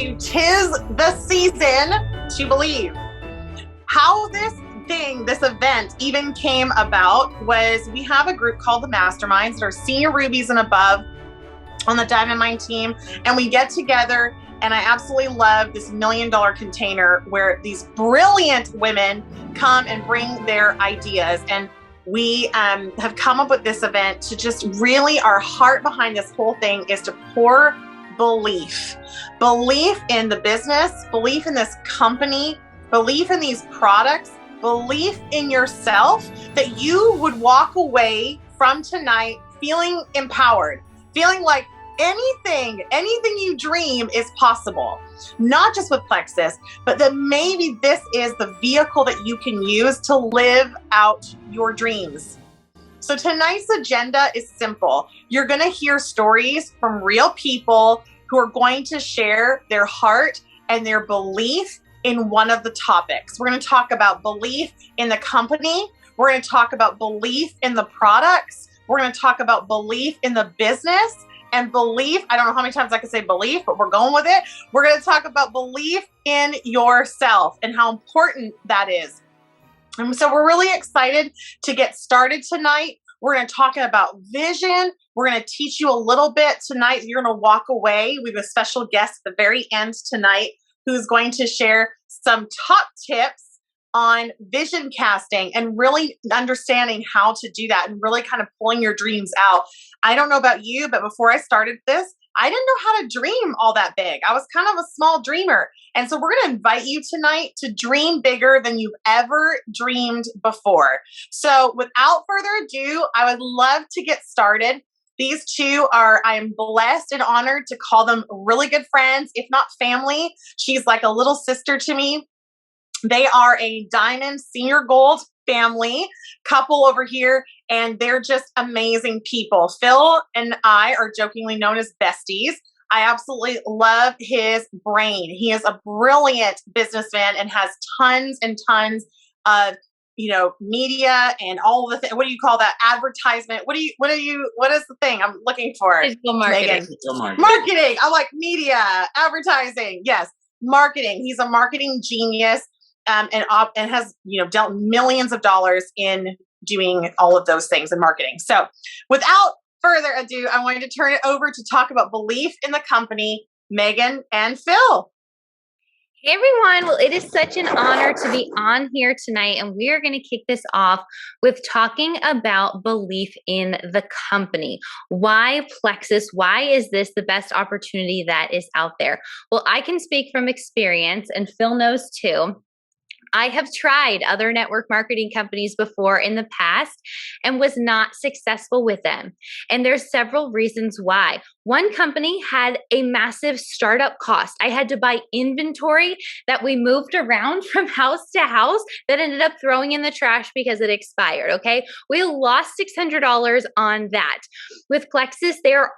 to Tis the Season to Believe. How this event even came about was we have a group called the Masterminds that are senior rubies and above on the Diamond Mine team, and we get together, and I absolutely love this $1 million container where these brilliant women come and bring their ideas. And we have come up with this event to just really, our heart behind this whole thing is to pour belief in the business, belief in this company, belief in these products, belief in yourself, that you would walk away from tonight feeling empowered, feeling like anything you dream is possible, not just with Plexus, but that maybe this is the vehicle that you can use to live out your dreams. So tonight's agenda is simple. You're going to hear stories from real people who are going to share their heart and their belief in one of the topics. We're going to talk about belief in the company. We're going to talk about belief in the products. We're going to talk about belief in the business and belief. I don't know how many times I can say belief, but we're going with it. We're going to talk about belief in yourself and how important that is. And so we're really excited to get started tonight. We're going to talk about vision. We're going to teach you a little bit tonight. You're going to walk away. We have a special guest at the very end tonight who's going to share some top tips on vision casting and really understanding how to do that and really kind of pulling your dreams out. I don't know about you, but before I started this, I didn't know how to dream all that big. I was kind of a small dreamer. And so we're going to invite you tonight to dream bigger than you've ever dreamed before. So without further ado, I would love to get started. These two are, I am blessed and honored to call them really good friends, if not family. She's like a little sister to me. They are a Diamond Senior Gold family couple over here, and they're just amazing people. Phil and I are jokingly known as besties. I absolutely love his brain. He is a brilliant businessman and has tons and tons of media and all the things. What do you call that? Advertisement. What is the thing I'm looking for? Digital marketing. Marketing. I like media, advertising. Yes. Marketing. He's a marketing genius, and has, dealt millions of dollars in doing all of those things in marketing. So without further ado, I wanted to turn it over to talk about belief in the company, Megan and Phil. Hey everyone, well, it is such an honor to be on here tonight, and we are going to kick this off with talking about belief in the company. Why Plexus? Why is this the best opportunity that is out there? Well, I can speak from experience, and Phil knows too. I have tried other network marketing companies before in the past and was not successful with them. And there's several reasons why. One company had a massive startup cost. I had to buy inventory that we moved around from house to house that ended up throwing in the trash because it expired, okay? We lost $600 on that. With Plexus, there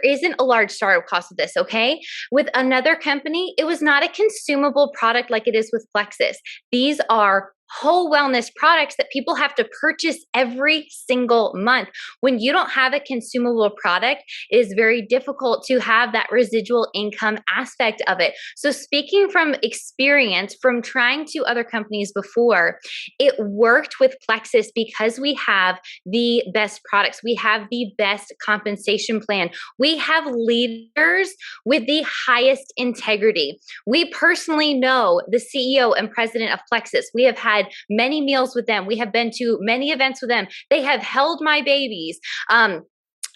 isn't a large startup cost with this, okay? With another company, it was not a consumable product like it is with Plexus. These are whole wellness products that people have to purchase every single month. When you don't have a consumable product, it is very difficult to have that residual income aspect of it. So speaking from experience, from trying to other companies before, it worked with Plexus because we have the best products. We have the best compensation plan. We have leaders with the highest integrity. We personally know the CEO and president of Plexus. We have had many meals with them. We have been to many events with them. They have held my babies. And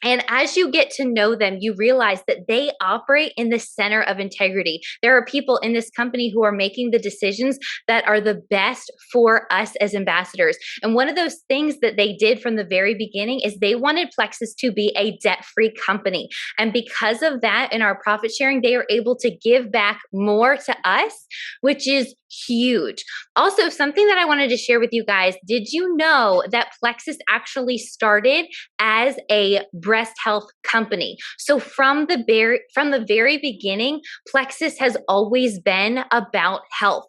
as you get to know them, you realize that they operate in the center of integrity. There are people in this company who are making the decisions that are the best for us as ambassadors. And one of those things that they did from the very beginning is they wanted Plexus to be a debt-free company. And because of that, in our profit sharing, they are able to give back more to us, which is huge. Also, something that I wanted to share with you guys, did you know that Plexus actually started as a breast health company? So from the very beginning, Plexus has always been about health.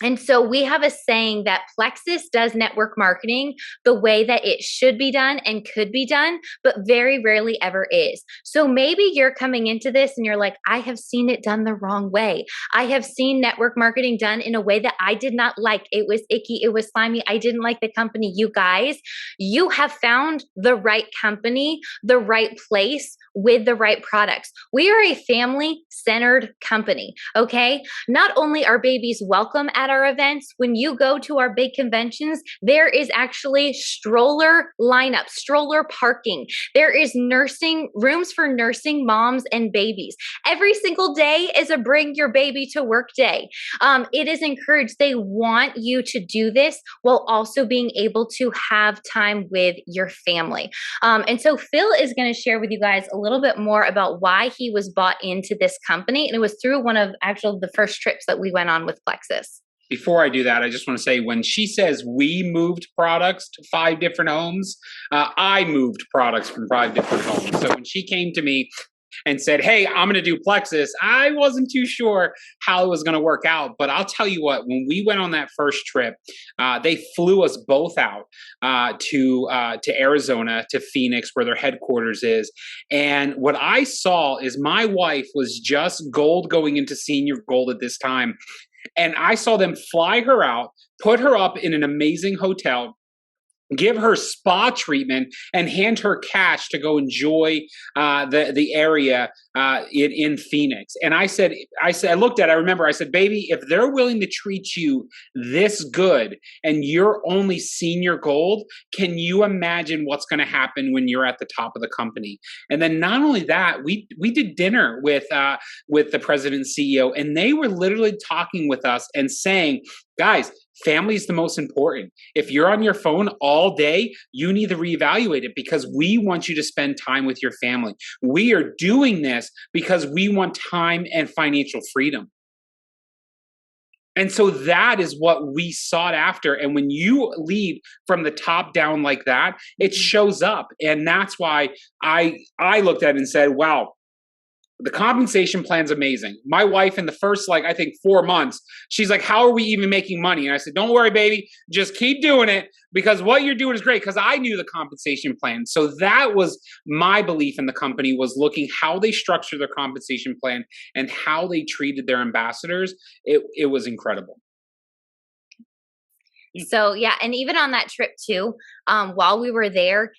And so we have a saying that Plexus does network marketing the way that it should be done and could be done, but very rarely ever is. So maybe you're coming into this and you're like, I have seen it done the wrong way. I have seen network marketing done in a way that I did not like. It was icky. It was slimy. I didn't like the company. You guys, you have found the right company, the right place with the right products. We are a family-centered company, okay? Not only are babies welcome at our events, when you go to our big conventions, there is actually stroller lineup, stroller parking. There is nursing rooms for nursing moms and babies. Every single day is a bring your baby to work day. It is encouraged. They want you to do this while also being able to have time with your family. And so Phil is going to share with you guys a little bit more about why he was bought into this company. And it was through one of actually the first trips that we went on with Plexus. Before I do that, I just want to say when she says we moved products to 5 different homes, I moved products from 5 different homes. So when she came to me and said, hey, I'm going to do Plexus, I wasn't too sure how it was going to work out. But I'll tell you what, when we went on that first trip, they flew us both out to Arizona, to Phoenix, where their headquarters is. And what I saw is my wife was just gold going into senior gold at this time. And I saw them fly her out, put her up in an amazing hotel, give her spa treatment, and hand her cash to go enjoy the area in Phoenix. And I looked at it, I remember, I said, baby, if they're willing to treat you this good and you're only senior gold, can you imagine what's going to happen when you're at the top of the company? And then not only that, we did dinner with the president and CEO, and they were literally talking with us and saying, guys, family is the most important. If you're on your phone all day, you need to reevaluate it because we want you to spend time with your family. We are doing this because we want time and financial freedom. And so that is what we sought after. And when you lead from the top down like that, it shows up. And that's why I looked at it and said, wow, the compensation plan's amazing. My wife in the first, I think 4 months, she's like, how are we even making money? And I said, don't worry, baby, just keep doing it because what you're doing is great, because I knew the compensation plan. So that was my belief in the company, was looking how they structure their compensation plan and how they treated their ambassadors. It was incredible. So yeah, and even on that trip too, while we were there,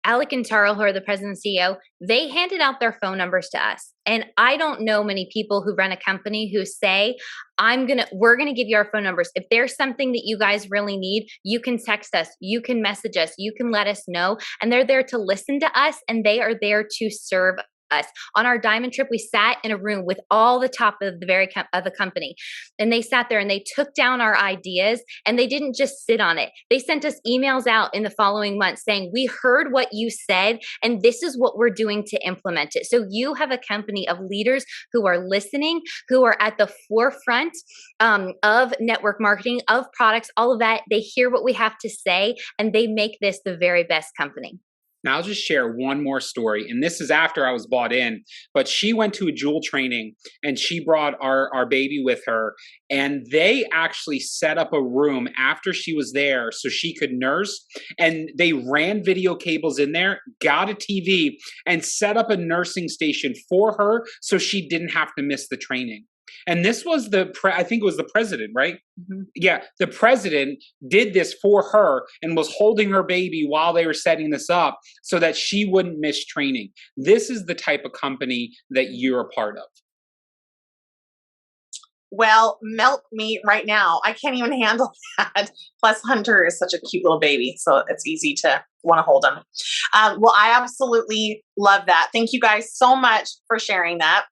Alec and Taro, who are the president and CEO, they handed out their phone numbers to us. And I don't know many people who run a company who say, we're going to give you our phone numbers. If there's something that you guys really need, you can text us, you can message us, you can let us know. And they're there to listen to us, and they are there to serve us. On our diamond trip, we sat in a room with all the top of the company, and they sat there and they took down our ideas, and they didn't just sit on it. They sent us emails out in the following months saying, we heard what you said, and this is what we're doing to implement it. So you have a company of leaders who are listening, who are at the forefront of network marketing, of products, all of that. They hear what we have to say, and they make this the very best company. Now, I'll just share one more story, and this is after I was bought in, but she went to a Jewel training, and she brought our baby with her, and they actually set up a room after she was there so she could nurse, and they ran video cables in there, got a TV, and set up a nursing station for her so she didn't have to miss the training. And this was I think it was the president, right? Mm-hmm. Yeah, the president did this for her and was holding her baby while they were setting this up so that she wouldn't miss training. This is the type of company that you're a part of. Well, milk me right now. I can't even handle that. Plus, Hunter is such a cute little baby, so it's easy to want to hold him. Well, I absolutely love that. Thank you guys so much for sharing that.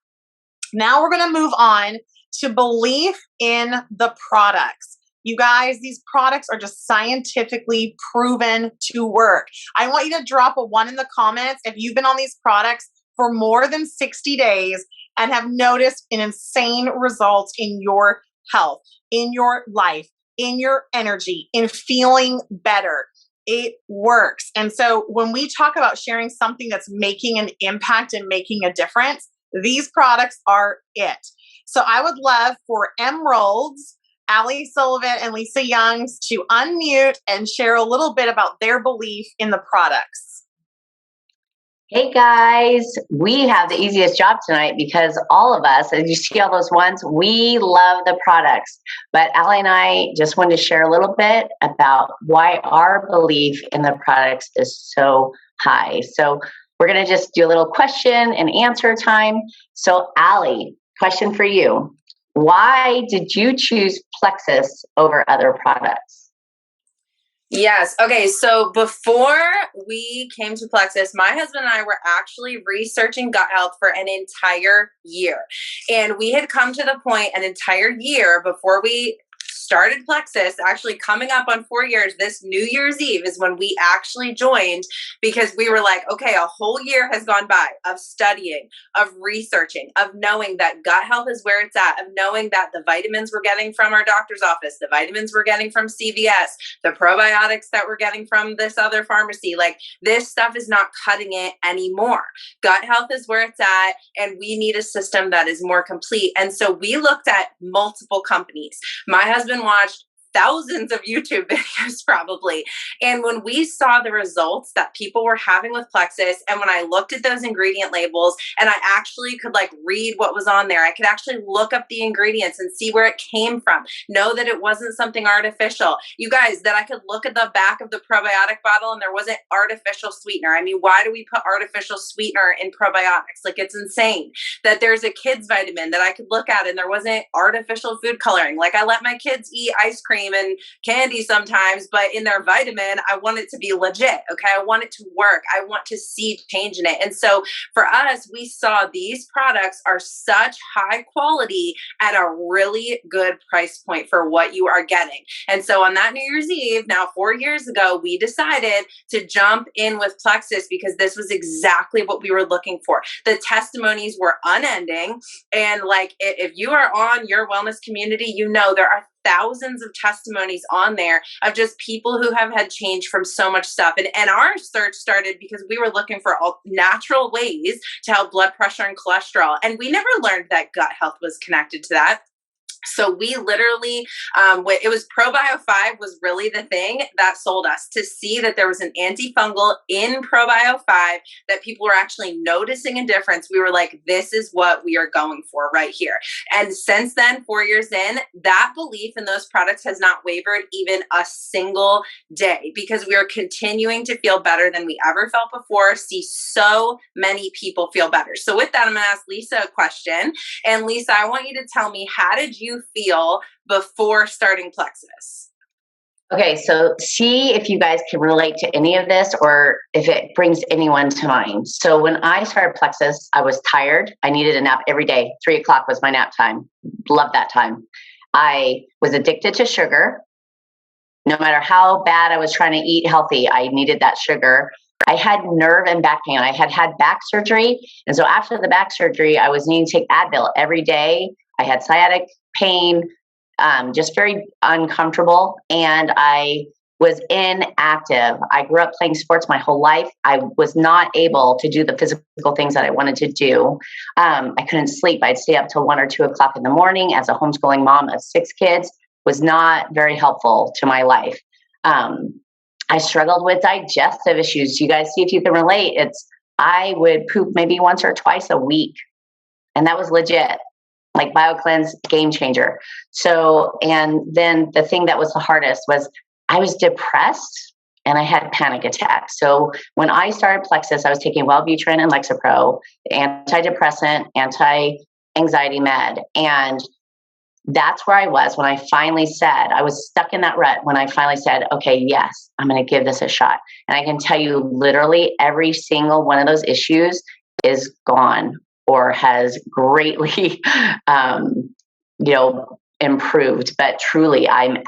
Now we're going to move on to belief in the products. You guys, these products are just scientifically proven to work. I want you to drop a 1 in the comments if you've been on these products for more than 60 days and have noticed an insane result in your health, in your life, in your energy, in feeling better. It works. And so when we talk about sharing something that's making an impact and making a difference, these products are it. So I would love for Emeralds Allie Sullivan and Lisa Youngs to unmute and share a little bit about their belief in the products. Hey guys, we have the easiest job tonight because all of us, as you see all those ones, we love the products. But Allie and I just wanted to share a little bit about why our belief in the products is so high. So we're going to just do a little question and answer time. So Allie, question for you. Why did you choose Plexus over other products? Yes. Okay. So before we came to Plexus, my husband and I were actually researching gut health for an entire year. And we had come to the point an entire year before we started Plexus, actually coming up on 4 years. This New Year's Eve is when we actually joined, because we were like, okay, a whole year has gone by of studying, of researching, of knowing that gut health is where it's at, of knowing that the vitamins we're getting from our doctor's office, the vitamins we're getting from CVS, the probiotics that we're getting from this other pharmacy, like this stuff is not cutting it anymore. Gut health is where it's at, and we need a system that is more complete. And so we looked at multiple companies. My husband watched thousands of YouTube videos probably. And when we saw the results that people were having with Plexus, and when I looked at those ingredient labels and I actually could like read what was on there, I could actually look up the ingredients and see where it came from, know that it wasn't something artificial. You guys, that I could look at the back of the probiotic bottle and there wasn't artificial sweetener. I mean, why do we put artificial sweetener in probiotics? Like, it's insane. That there's a kid's vitamin that I could look at and there wasn't artificial food coloring. Like, I let my kids eat ice cream and candy sometimes, but in their vitamin, I want it to be legit. Okay. I want it to work. I want to see change in it. And so for us, we saw these products are such high quality at a really good price point for what you are getting. And so on that New Year's Eve, now 4 years ago, we decided to jump in with Plexus because this was exactly what we were looking for. The testimonies were unending. And like, if you are on your wellness community, you know, there are thousands of testimonies on there of just people who have had change from so much stuff. And our search started because we were looking for all natural ways to help blood pressure and cholesterol. And we never learned that gut health was connected to that. So we literally, it was ProBio 5 was really the thing that sold us, to see that there was an antifungal in ProBio 5, that people were actually noticing a difference. We were like, this is what we are going for right here. And since then, 4 years in, that belief in those products has not wavered even a single day, because we are continuing to feel better than we ever felt before, see so many people feel better. So with that, I'm going to ask Lisa a question. And Lisa, I want you to tell me, how did you feel before starting Plexus? Okay, so see if you guys can relate to any of this or if it brings anyone to mind. So when I started Plexus, I was tired. I needed a nap every day. 3 o'clock was my nap time. Loved that time. I was addicted to sugar. No matter how bad I was trying to eat healthy, I needed that sugar. I had nerve and back pain. I had back surgery. And so after the back surgery, I was needing to take Advil every day. I had sciatic pain, just very uncomfortable. And I was inactive. I grew up playing sports my whole life. I was not able to do the physical things that I wanted to do. I couldn't sleep. I'd stay up till 1 or 2 o'clock in the morning as a homeschooling mom of 6 kids. Was not very helpful to my life. I struggled with digestive issues. You guys see if you can relate. I would poop maybe once or twice a week. And that was legit. Like BioCleanse, game changer. So, and then the thing that was the hardest was I was depressed and I had panic attacks. So when I started Plexus, I was taking Wellbutrin and Lexapro, antidepressant, anti-anxiety med. And that's where I was when I finally said, I was stuck in that rut when I finally said, okay, yes, I'm going to give this a shot. And I can tell you literally every single one of those issues is gone or has greatly, improved. But truly, I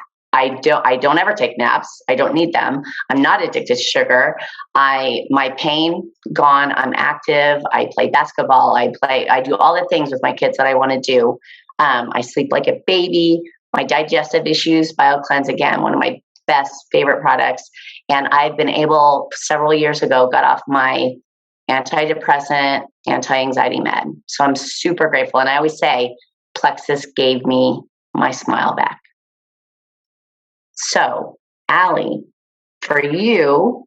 don't ever take naps. I don't need them. I'm not addicted to sugar. My pain gone. I'm active. I play basketball. I do all the things with my kids that I want to do. I sleep like a baby. My digestive issues, BioCleanse, again, one of my best favorite products. And I've been able, several years ago, got off my antidepressant, anti-anxiety med. So I'm super grateful. And I always say, Plexus gave me my smile back. So, Allie, for you,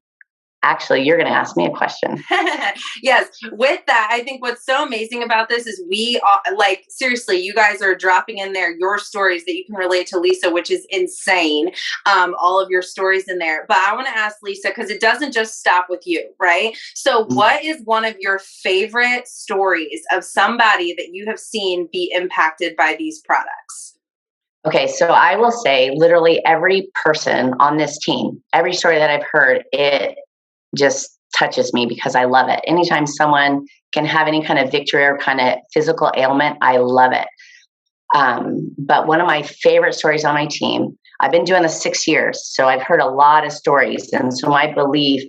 actually, you're going to ask me a question. Yes. With that, I think what's so amazing about this is we like, seriously, you guys are dropping in there your stories that you can relate to Lisa, which is insane. All of your stories in there. But I want to ask Lisa, because it doesn't just stop with you, right? So what is one of your favorite stories of somebody that you have seen be impacted by these products? Okay, so I will say literally every person on this team, every story that I've heard, it just touches me because I love it. Anytime someone can have any kind of victory or kind of physical ailment, I love it. But one of my favorite stories on my team, I've been doing this 6 years, so I've heard a lot of stories. And so my belief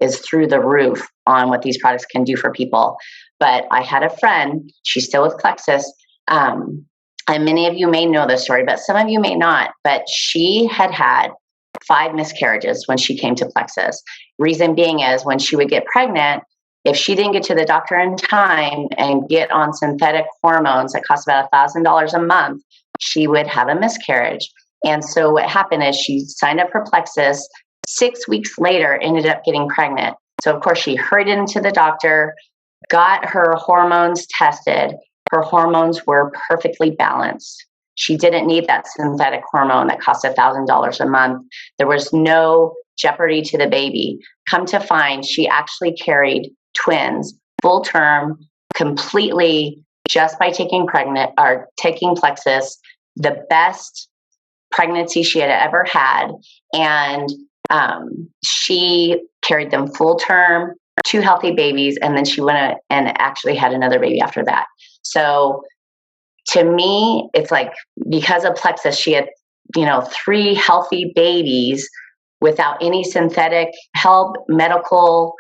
is through the roof on what these products can do for people. But I had a friend, she's still with Plexus, and many of you may know this story, but some of you may not. But she had 5 miscarriages when she came to Plexus. Reason being is when she would get pregnant, if she didn't get to the doctor in time and get on synthetic hormones that cost about $1,000 a month, she would have a miscarriage. And so what happened is she signed up for Plexus. 6 weeks later, ended up getting pregnant. So of course she hurried into the doctor, got her hormones tested. Her hormones were perfectly balanced. She didn't need that synthetic hormone that cost $1,000 a month. There was no jeopardy to the baby. Come to find, she actually carried twins, full term, completely just by taking Plexus, the best pregnancy she had ever had. And she carried them full term, 2 healthy babies, and then she went and actually had another baby after that. So to me, it's like because of Plexus, she had, 3 healthy babies without any synthetic help, medical,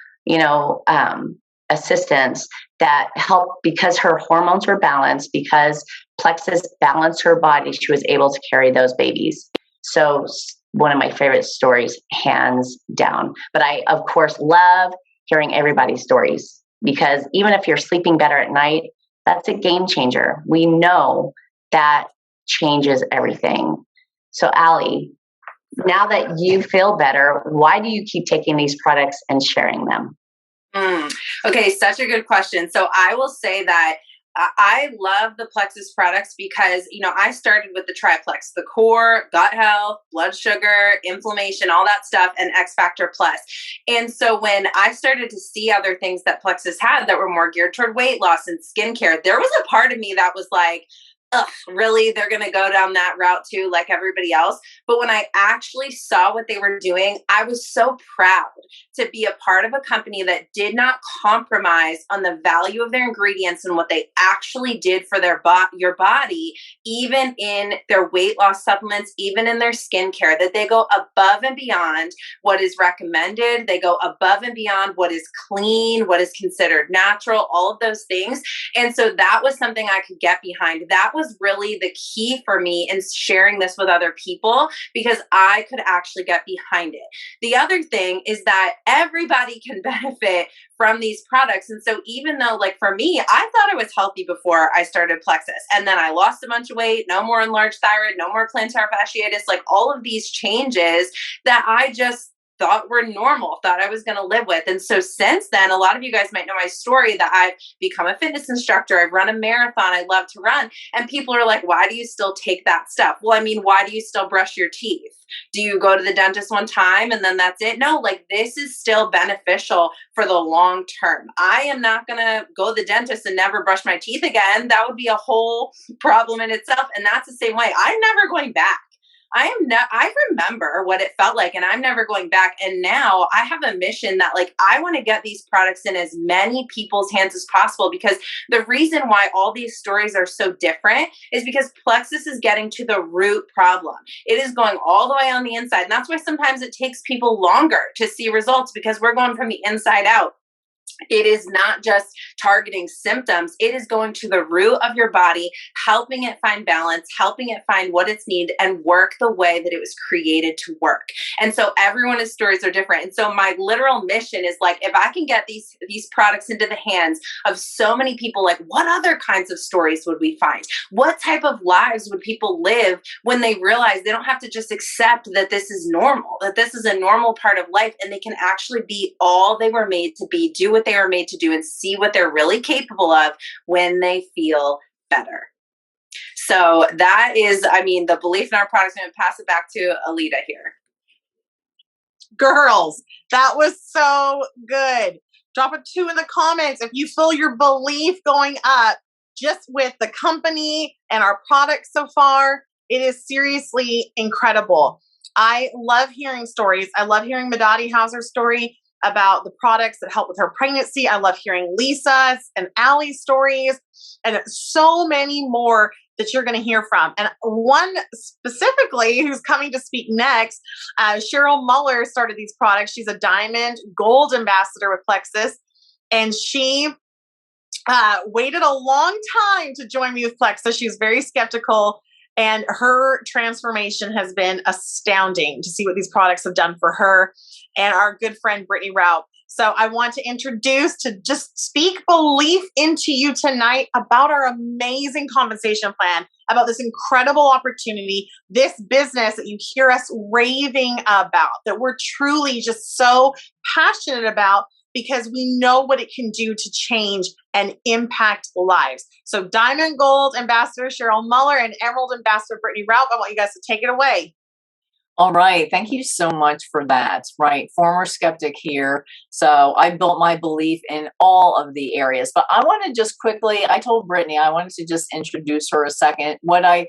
assistance that helped because her hormones were balanced, because Plexus balanced her body, she was able to carry those babies. So one of my favorite stories, hands down. But I, of course, love hearing everybody's stories because even if you're sleeping better at night, that's a game changer. We know that changes everything. So Allie, now that you feel better, why do you keep taking these products and sharing them? Okay, such a good question. So I will say that I love the Plexus products because, I started with the Triplex, the core, gut health, blood sugar, inflammation, all that stuff, and X Factor Plus. And so when I started to see other things that Plexus had that were more geared toward weight loss and skincare, there was a part of me that was like, ugh, really? They're going to go down that route too, like everybody else. But when I actually saw what they were doing, I was so proud to be a part of a company that did not compromise on the value of their ingredients and what they actually did for your body, even in their weight loss supplements, even in their skincare, that they go above and beyond what is recommended. They go above and beyond what is clean, what is considered natural, all of those things. And so that was something I could get behind. That was really the key for me in sharing this with other people because I could actually get behind it. The other thing is that everybody can benefit from these products. And so even though, like for me, I thought I was healthy before I started Plexus, and then I lost a bunch of weight, no more enlarged thyroid, no more plantar fasciitis, like all of these changes that I just thought were normal, thought I was going to live with. And so since then, a lot of you guys might know my story that I've become a fitness instructor. I've run a marathon. I love to run. And people are like, why do you still take that stuff? Well, I mean, why do you still brush your teeth? Do you go to the dentist one time and then that's it? No, like this is still beneficial for the long term. I am not going to go to the dentist and never brush my teeth again. That would be a whole problem in itself. And that's the same way. I'm never going back. I remember what it felt like and I'm never going back. And now I have a mission that like, I want to get these products in as many people's hands as possible because the reason why all these stories are so different is because Plexus is getting to the root problem. It is going all the way on the inside. And that's why sometimes it takes people longer to see results because we're going from the inside out. It is not just targeting symptoms. It is going to the root of your body, helping it find balance, helping it find what it's needs and work the way that it was created to work. And so everyone's stories are different. And so my literal mission is like, if I can get these products into the hands of so many people, like what other kinds of stories would we find? What type of lives would people live when they realize they don't have to just accept that this is normal, that this is a normal part of life, and they can actually be all they were made to be, do what they were made to do, and see what they're really capable of when they feel better. So that is, I mean, the belief in our products. I'm going to pass it back to Alita here. Girls, that was so good. Drop a 2 in the comments if you feel your belief going up just with the company and our products so far. It is seriously incredible. I love hearing stories. I love hearing Madadi Hauser's story about the products that help with her pregnancy. I love hearing Lisa's and Allie's stories, and so many more that you're going to hear from. And one specifically who's coming to speak next, Cheryl Muller started these products. She's a diamond gold ambassador with Plexus, and she waited a long time to join me with Plexus. She's very skeptical, and her transformation has been astounding to see what these products have done for her and our good friend, Brittany Raup. So I want to introduce, to just speak belief into you tonight about our amazing compensation plan, about this incredible opportunity, this business that you hear us raving about, that we're truly just so passionate about, because we know what it can do to change and impact lives. So Diamond Gold Ambassador Cheryl Muller and Emerald Ambassador Brittany Raup, I want you guys to take it away. All right. Thank you so much for that. Right. Former skeptic here. So I built my belief in all of the areas. But I want to just quickly, I told Brittany, I wanted to just introduce her a second. What I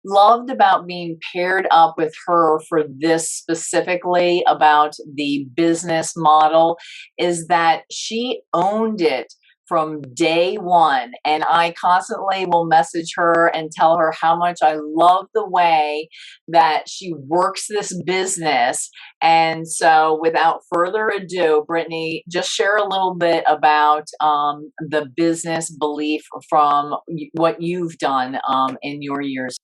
loved about being paired up with her for this specifically about the business model is that she owned it from day one. And I constantly will message her and tell her how much I love the way that she works this business. And so without further ado, Brittany, just share a little bit about the business belief from what you've done in your years.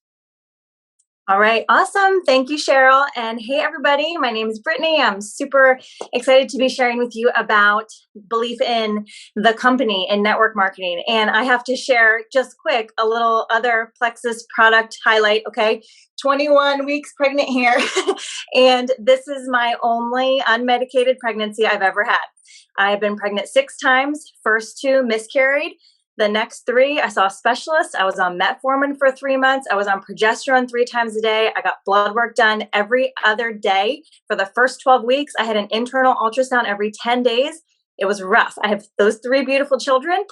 All right. Awesome. Thank you, Cheryl. And hey, everybody. My name is Brittany. I'm super excited to be sharing with you about belief in the company and network marketing. And I have to share just quick a little other Plexus product highlight. Okay. 21 weeks pregnant here. And this is my only unmedicated pregnancy I've ever had. I've been pregnant 6 times. First 2 miscarried. The next 3, I saw a specialist. I was on metformin for 3 months. I was on progesterone 3 times a day. I got blood work done every other day. For the first 12 weeks, I had an internal ultrasound every 10 days. It was rough. I have those 3 beautiful children.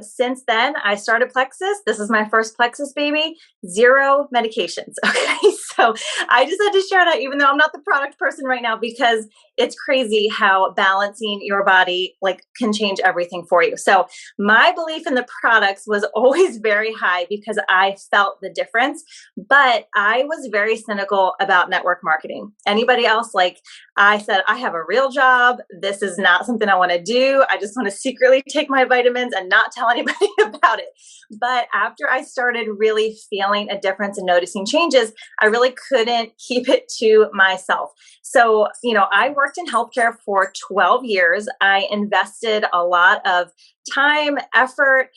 Since then, I started Plexus. This is my first Plexus baby. 0 medications. Okay, so I just had to share that, even though I'm not the product person right now, because it's crazy how balancing your body can change everything for you. So my belief in the products was always very high because I felt the difference, but I was very cynical about network marketing. Anybody else? I said, I have a real job. This is not something I want to do. I just want to secretly take my vitamins and not tell anybody about it. But after I started really feeling a difference and noticing changes, I really couldn't keep it to myself. So, I worked in healthcare for 12 years. I invested a lot of time, effort,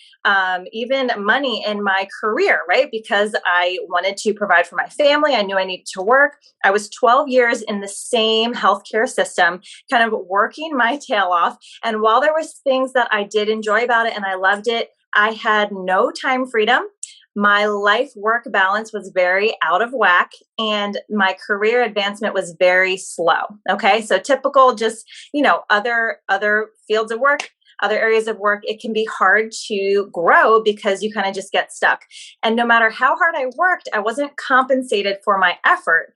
even money in my career, right? Because I wanted to provide for my family. I knew I needed to work. I was 12 years in the same healthcare system, kind of working my tail off. And while there was things that I did enjoy about it and I loved it, I had no time freedom. My life-work balance was very out of whack, and my career advancement was very slow. Okay, so typical, just other fields of work, other areas of work, it can be hard to grow because you kind of just get stuck. And no matter how hard I worked, I wasn't compensated for my effort.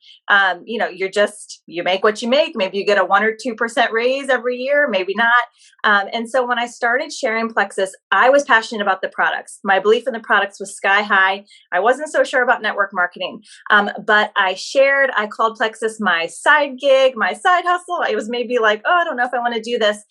You make what you make. Maybe you get a 1 or 2% raise every year, maybe not. And so when I started sharing Plexus, I was passionate about the products. My belief in the products was sky high. I wasn't so sure about network marketing, but I called Plexus my side gig, my side hustle. I was maybe I don't know if I want to do this,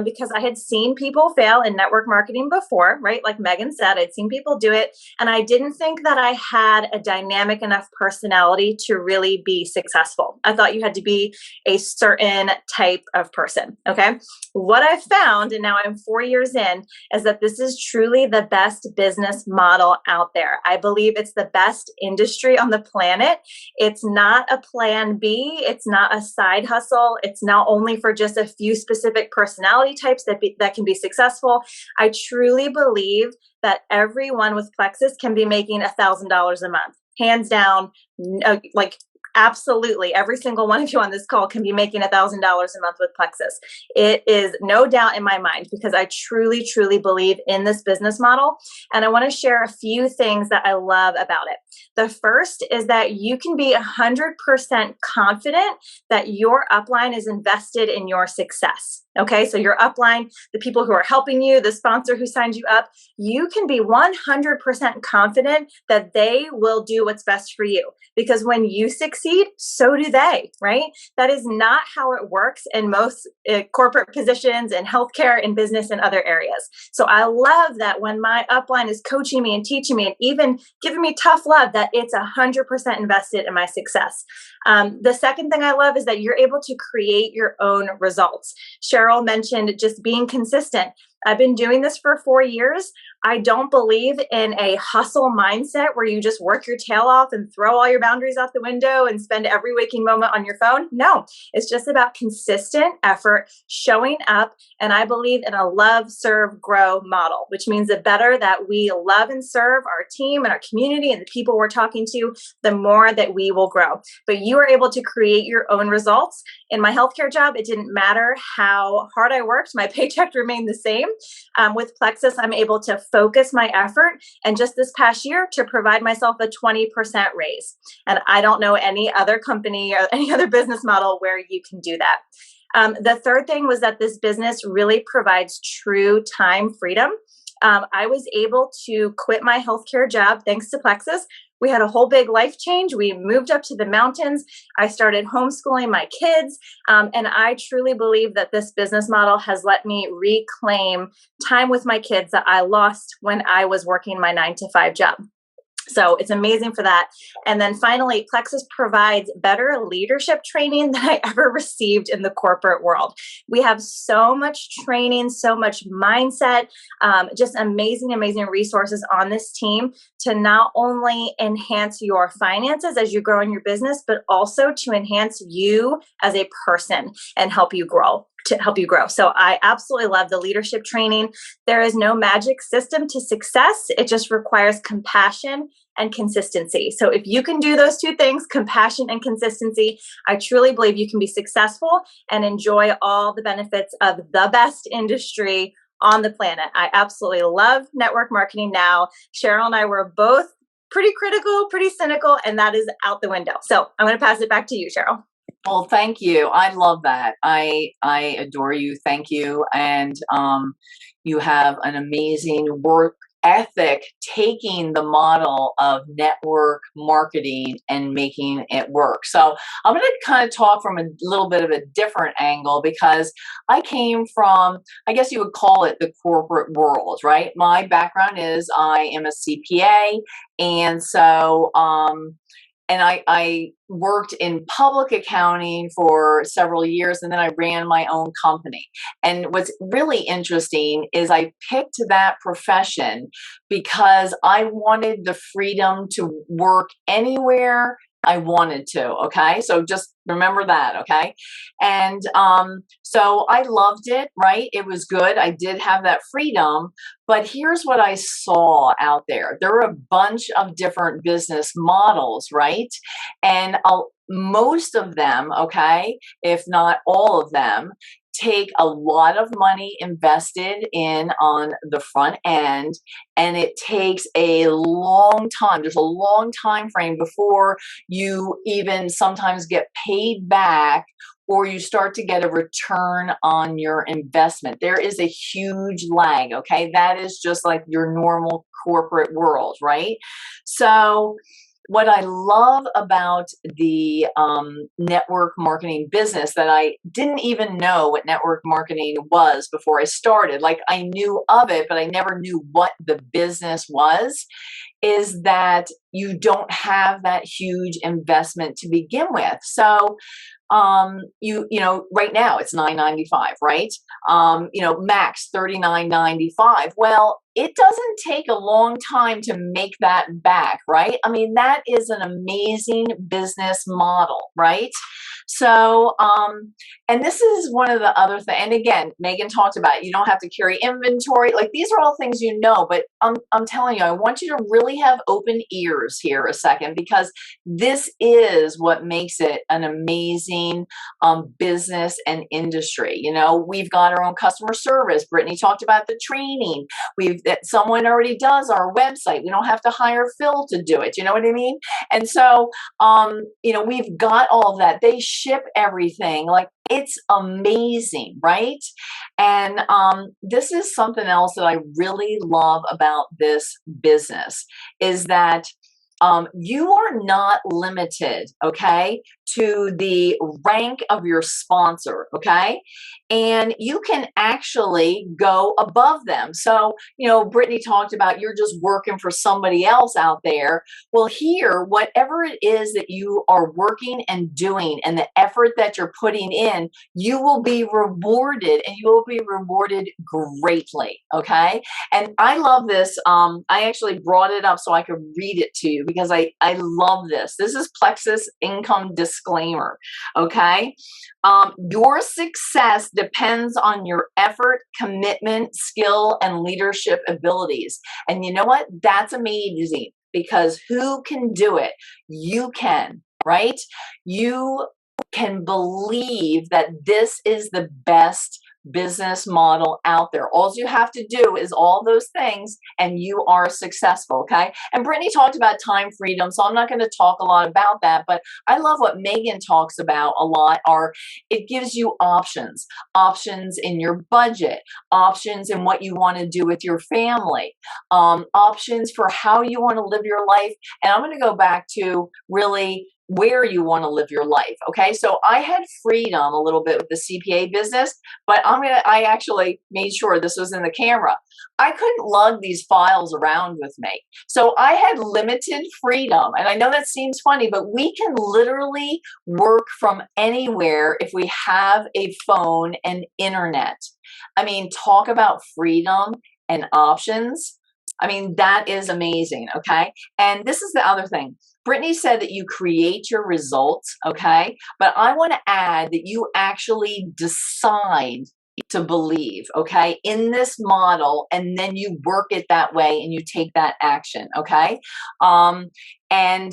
because I had seen people fail in network marketing before, right? Like Megan said, I'd seen people do it. And I didn't think that I had a dynamic enough personality to really be successful. I thought you had to be a certain type of person. Okay. What I've found, and now I'm 4 years in, is that this is truly the best business model out there. I believe it's the best industry on the planet. It's not a plan B. It's not a side hustle. It's not only for just a few specific personality types that can be successful. I truly believe that everyone with Plexus can be making $1,000 a month, hands down. Like, absolutely, every single one of you on this call can be making $1,000 a month with Plexus. It is no doubt in my mind, because I truly, truly believe in this business model. And I want to share a few things that I love about it. The first is that you can be 100% confident that your upline is invested in your success. Okay, so your upline, the people who are helping you, the sponsor who signed you up, you can be 100% confident that they will do what's best for you. Because when you succeed, so do they, right? That is not how it works in most corporate positions in healthcare, in business, and other areas. So I love that when my upline is coaching me and teaching me and even giving me tough love, that it's 100% invested in my success. The second thing I love is that you're able to create your own results. Cheryl mentioned just being consistent. I've been doing this for 4 years. I don't believe in a hustle mindset where you just work your tail off and throw all your boundaries out the window and spend every waking moment on your phone. No, it's just about consistent effort, showing up. And I believe in a love, serve, grow model, which means the better that we love and serve our team and our community and the people we're talking to, the more that we will grow. But you are able to create your own results. In my healthcare job, it didn't matter how hard I worked, my paycheck remained the same. With Plexus, I'm able to focus my effort, and just this past year to provide myself a 20% raise. And I don't know any other company or any other business model where you can do that. The third thing was that this business really provides true time freedom. I was able to quit my healthcare job thanks to Plexus. We had a whole big life change. We moved up to the mountains. I started homeschooling my kids. And I truly believe that this business model has let me reclaim time with my kids that I lost when I was working my 9-to-5 job. So it's amazing for that. And then finally, Plexus provides better leadership training than I ever received in the corporate world. We have so much training, so much mindset, just amazing, amazing resources on this team to not only enhance your finances as you grow in your business, but also to enhance you as a person and help you grow. So I absolutely love the leadership training. There is no magic system to success. It just requires compassion and consistency. So if you can do those two things, compassion and consistency, I truly believe you can be successful and enjoy all the benefits of the best industry on the planet. I absolutely love network marketing now. Cheryl and I were both pretty critical, pretty cynical, and that is out the window. So I'm going to pass it back to you, Cheryl. Well, thank you. I love that. I adore you. Thank you. And you have an amazing work ethic, taking the model of network marketing and making it work. So I'm going to kind of talk from a little bit of a different angle, because I came from, I guess you would call it the corporate world, right? My background is I am a CPA. And so, and I worked in public accounting for several years, and then I ran my own company. And what's really interesting is I picked that profession because I wanted the freedom to work anywhere I wanted to. Okay. So just remember that. Okay. And so I loved it, right? It was good. I did have that freedom, but here's what I saw out there. There were a bunch of different business models, right? And most of them, okay, if not all of them, take a lot of money invested in on the front end, and it takes a long time. There's a long time frame before you even sometimes get paid back or you start to get a return on your investment. There is a huge lag, okay? That is just like your normal corporate world, right? So what I love about the network marketing business that I didn't even know what network marketing was before I started. Like I knew of it, but I never knew what the business was, is that you don't have that huge investment to begin with. So you know, right now it's $9.95, right? Max $39.95. Well, it doesn't take a long time to make that back, right? I mean, that is an amazing business model, right? So, and this is one of the other things, and again, Megan talked about it. You don't have to carry inventory. Like these are all things you know, but I'm telling you, I want you to really have open ears here a second, because this is what makes it an amazing business and industry. You know, we've got our own customer service. Brittany talked about the training. That someone already does our website. We don't have to hire Phil to do it. You know what I mean? And so, we've got all of that. They ship everything. Like it's amazing, right? And this is something else that I really love about this business is that you are not limited, okay, to the rank of your sponsor, okay? And you can actually go above them. So, Brittany talked about you're just working for somebody else out there. Well, here, whatever it is that you are working and doing and the effort that you're putting in, you will be rewarded, and you will be rewarded greatly, okay? And I love this. I actually brought it up so I could read it to you because I love this. This is Plexus Income Disclaimer, okay? Your success depends on your effort, commitment, skill, and leadership abilities. And you know what? That's amazing, because who can do it? You can, right? You can believe that this is the best business model out there. All you have to do is all those things and you are successful, okay? And Brittany talked about time freedom, so I'm not going to talk a lot about that, but I love what Megan talks about a lot are it gives you options in your budget, options in what you want to do with your family, options for how you want to live your life. And I'm going to go back to really where you want to live your life. Okay. So I had freedom a little bit with the CPA business, but I actually made sure this was in the camera. I couldn't lug these files around with me. So I had limited freedom. And I know that seems funny, but we can literally work from anywhere if we have a phone and internet. I mean, talk about freedom and options. I mean, that is amazing. Okay. And this is the other thing. Brittany said that you create your results, okay? But I want to add that you actually decide to believe, okay, in this model, and then you work it that way and you take that action, okay? And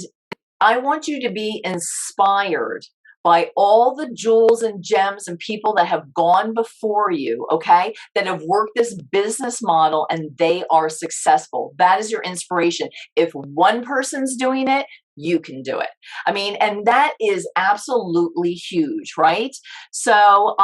I want you to be inspired by all the jewels and gems and people that have gone before you, okay, that have worked this business model and they are successful. That is your inspiration. If one person's doing it, you can do it. I mean, and that is absolutely huge, right? So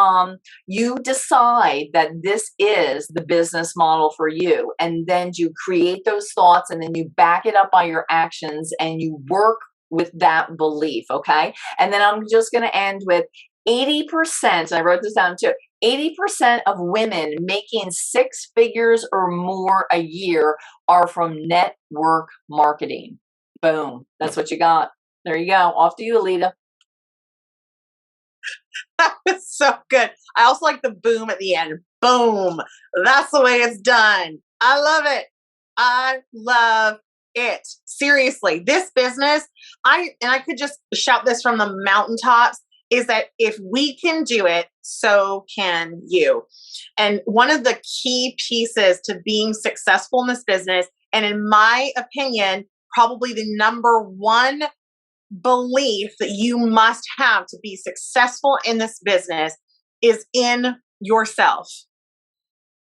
you decide that this is the business model for you, and then you create those thoughts, and then you back it up by your actions, and you work with that belief, okay? And then I'm just going to end with 80%, I wrote this down too, 80% of women making 6 figures or more a year are from network marketing. Boom. That's what you got. There you go. Off to you, Alita. That was so good. I also like the boom at the end. Boom. That's the way it's done. I love it. I love it. Seriously, this business, I could just shout this from the mountaintops, is that if we can do it, so can you. And one of the key pieces to being successful in this business, and in my opinion, probably the number one belief that you must have to be successful in this business, is in yourself.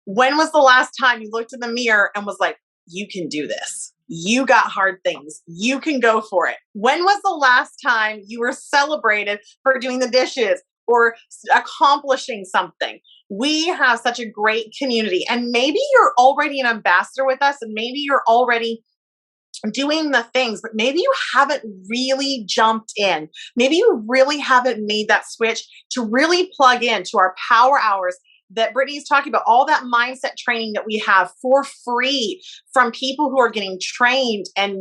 When was the last time you looked in the mirror and was like, you can do this? You got hard things. You can go for it. When was the last time you were celebrated for doing the dishes or accomplishing something? We have such a great community, and maybe you're already an ambassador with us, and maybe you're already doing the things, but maybe you haven't really jumped in. Maybe you really haven't made that switch to really plug in to our power hours that Brittany's talking about, all that mindset training that we have for free from people who are getting trained and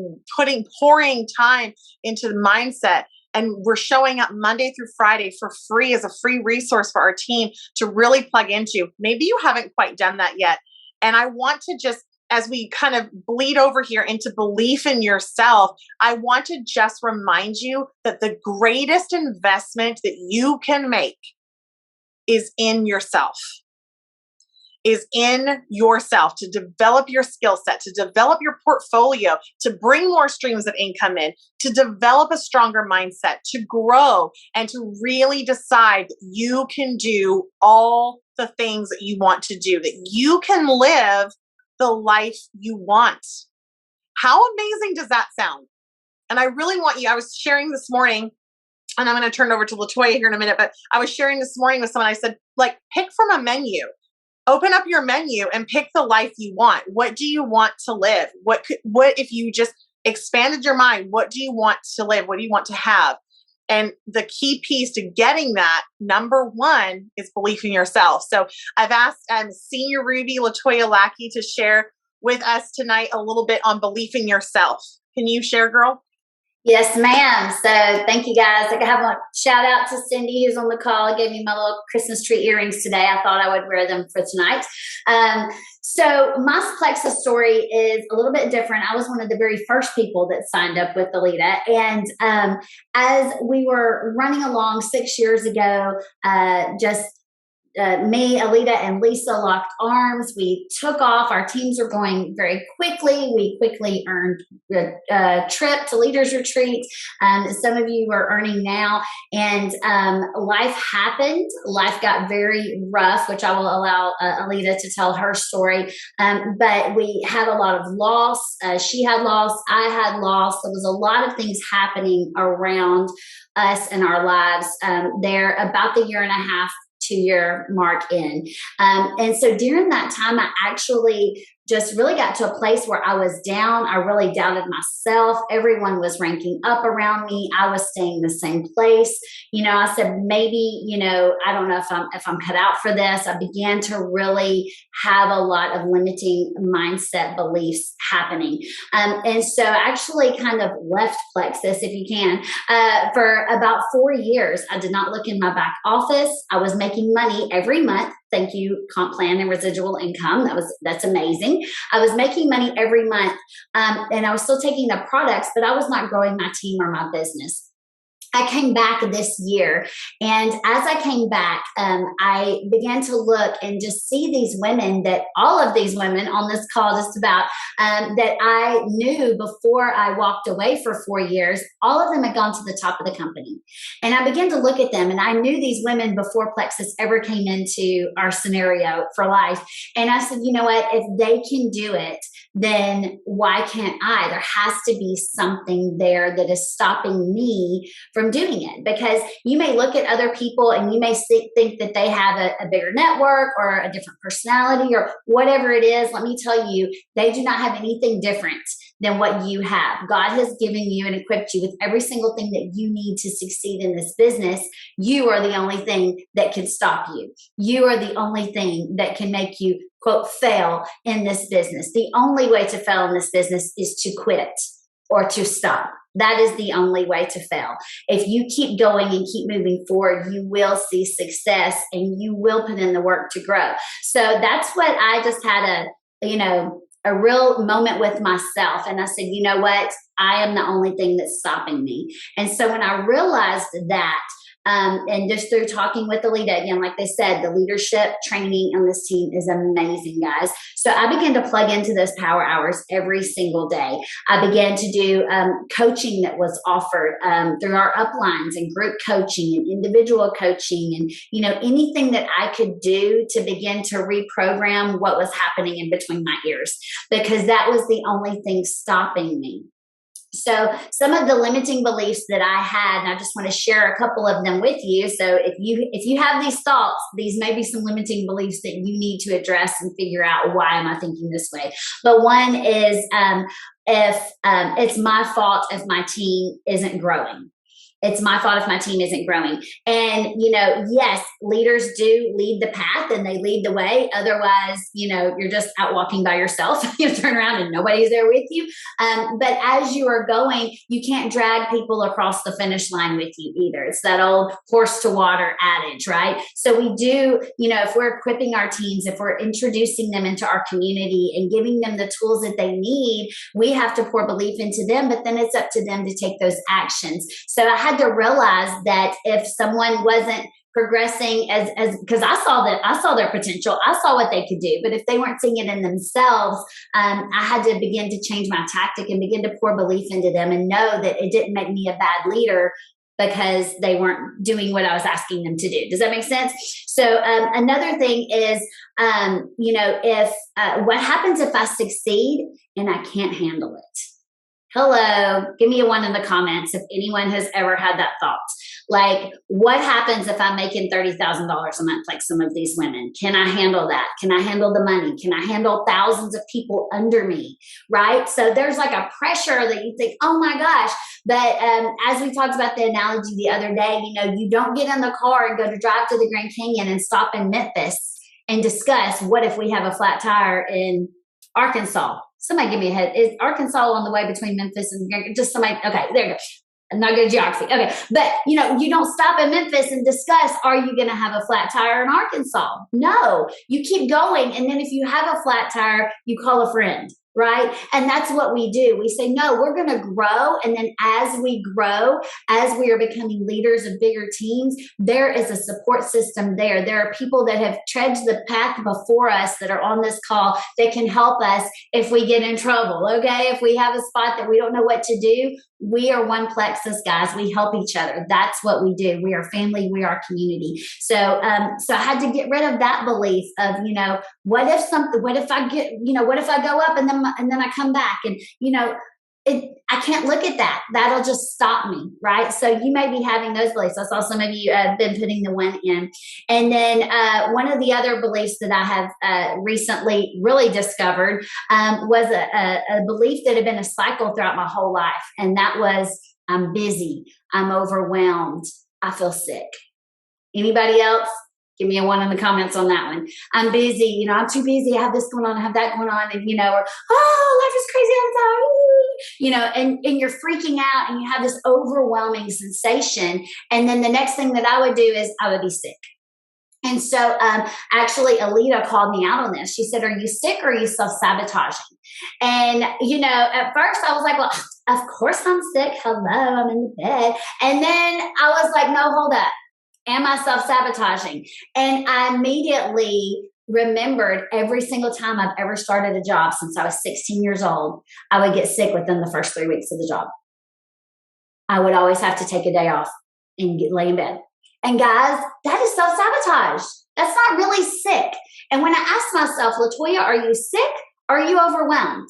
pouring time into the mindset. And we're showing up Monday through Friday for free as a free resource for our team to really plug into. Maybe you haven't quite done that yet. And I want to just, as we kind of bleed over here into belief in yourself, I want to just remind you that the greatest investment that you can make is in yourself. Is in yourself, to develop your skill set, to develop your portfolio, to bring more streams of income in, to develop a stronger mindset, to grow, and to really decide that you can do all the things that you want to do, that you can live the life you want. How amazing does that sound? And I really want you, I was sharing this morning, and I'm going to turn it over to LaToya here in a minute, but I was sharing this morning with someone. I said, like, pick from a menu. Open up your menu and pick the life you want. What do you want to live? What if you just expanded your mind? What do you want to live? What do you want to have? And the key piece to getting that, number one, is belief in yourself. So I've asked Senior Ruby LaToya Lackey to share with us tonight a little bit on belief in yourself. Can you share, girl? Yes, ma'am. So thank you guys. I have a shout out to Cindy who's on the call. Gave me my little Christmas tree earrings today. I thought I would wear them for tonight. So my plexus story is a little bit different. I was one of the very first people that signed up with Alita. And as we were running along 6 years ago, me, Alita, and Lisa locked arms. We took off. Our teams were going very quickly. We quickly earned a trip to Leaders Retreat. Some of you are earning now. And life happened. Life got very rough, which I will allow Alita to tell her story. But we had a lot of loss. She had loss. I had loss. There was a lot of things happening around us and our lives there about the year and a half, 2-year mark in. And so during that time, I actually just really got to a place where I was down. I really doubted myself. Everyone was ranking up around me. I was staying the same place. I said, maybe, I don't know if I'm cut out for this. I began to really have a lot of limiting mindset beliefs happening. And so I actually kind of left Plexus, if you can, for about 4 years. I did not look in my back office. I was making money every month. Thank you, comp plan and residual income. That's amazing. I was making money every month, and I was still taking the products, but I was not growing my team or my business. I came back this year, and as I came back, I began to look and just see these women, that all of these women on this call just about, that I knew before I walked away for 4 years, all of them had gone to the top of the company. And I began to look at them, and I knew these women before Plexus ever came into our scenario for life. And I said, you know what, if they can do it, then why can't I? There has to be something there that is stopping me from doing it. Because you may look at other people and you may think that they have a bigger network or a different personality or whatever it is. Let me tell you, they do not have anything different than what you have. God has given you and equipped you with every single thing that you need to succeed in this business. You are the only thing that can stop you. You are the only thing that can make you, quote, fail in this business. The only way to fail in this business is to quit or to stop. That is the only way to fail. If you keep going and keep moving forward, you will see success and you will put in the work to grow. So that's what I just had a real moment with myself. And I said, you know what? I am the only thing that's stopping me. And so when I realized that, and just through talking with Alita, again, like they said, the leadership training on this team is amazing, guys. So I began to plug into those power hours every single day. I began to do coaching that was offered through our uplines and group coaching and individual coaching and, anything that I could do to begin to reprogram what was happening in between my ears, because that was the only thing stopping me. So some of the limiting beliefs that I had, and I just want to share a couple of them with you. So if you have these thoughts, these may be some limiting beliefs that you need to address and figure out, why am I thinking this way? But one is if it's my fault if my team isn't growing. It's my fault if my team isn't growing. And, yes, leaders do lead the path and they lead the way. Otherwise, you're just out walking by yourself. You turn around and nobody's there with you. But as you are going, you can't drag people across the finish line with you either. It's that old horse to water adage, right? So we do, if we're equipping our teams, if we're introducing them into our community and giving them the tools that they need, we have to pour belief into them, but then it's up to them to take those actions. So I had to realize that if someone wasn't progressing as because I saw their potential, I saw what they could do, but if they weren't seeing it in themselves, I had to begin to change my tactic and begin to pour belief into them and know that it didn't make me a bad leader because they weren't doing what I was asking them to do. Does that make sense? So another thing is, if what happens if I succeed and I can't handle it? Hello, give me a 1 in the comments if anyone has ever had that thought. Like, what happens if I'm making $30,000 a month like some of these women? Can I handle that? Can I handle the money? Can I handle thousands of people under me, right? So there's like a pressure that you think, oh my gosh. But as we talked about the analogy the other day, you don't get in the car and go to drive to the Grand Canyon and stop in Memphis and discuss what if we have a flat tire in Arkansas. Somebody give me a head. Is Arkansas on the way between Memphis and just somebody? Okay, there you go. I'm not good at geography. Okay. But, you don't stop in Memphis and discuss, are you going to have a flat tire in Arkansas? No, you keep going. And then if you have a flat tire, you call a friend. Right? And that's what we do. We say, no, we're going to grow. And then as we grow, as we are becoming leaders of bigger teams, there is a support system there. There are people that have tread the path before us that are on this call that can help us if we get in trouble. Okay. If we have a spot that we don't know what to do, we are one Plexus, guys. We help each other. That's what we do. We are family. We are community. So I had to get rid of that belief of, what if I go up and then I come back and, I can't look at that. That'll just stop me. Right. So you may be having those beliefs. I saw some of you have been putting the 1 in. And then one of the other beliefs that I have recently really discovered was a belief that had been a cycle throughout my whole life. And that was, I'm busy. I'm overwhelmed. I feel sick. Anybody else? Give me a 1 in the comments on that one. I'm busy. I'm too busy. I have this going on. I have that going on. And, or, life is crazy all the time. And you're freaking out and you have this overwhelming sensation. And then the next thing that I would do is I would be sick. And so actually, Alita called me out on this. She said, are you sick or are you self-sabotaging? And, at first I was like, well, of course I'm sick. Hello, I'm in the bed. And then I was like, no, hold up. Am I self-sabotaging? And I immediately remembered every single time I've ever started a job since I was 16 years old, I would get sick within the first 3 weeks of the job. I would always have to take a day off and lay in bed. And guys, that is self-sabotage. That's not really sick. And when I asked myself, Latoya, are you sick? Or are you overwhelmed?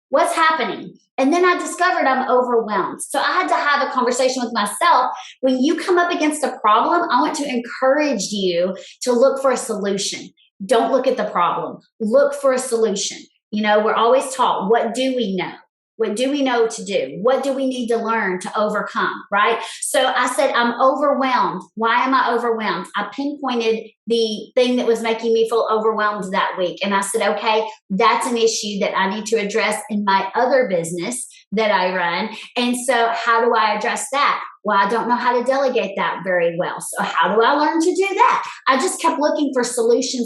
What's happening? And then I discovered I'm overwhelmed. So I had to have a conversation with myself. When you come up against a problem, I want to encourage you to look for a solution. Don't look at the problem. Look for a solution. We're always taught, what do we know? What do we know to do? What do we need to learn to overcome, right? So I said, I'm overwhelmed. Why am I overwhelmed? I pinpointed the thing that was making me feel overwhelmed that week. And I said, okay, that's an issue that I need to address in my other business that I run. And so how do I address that? Well, I don't know how to delegate that very well. So how do I learn to do that? I just kept looking for solution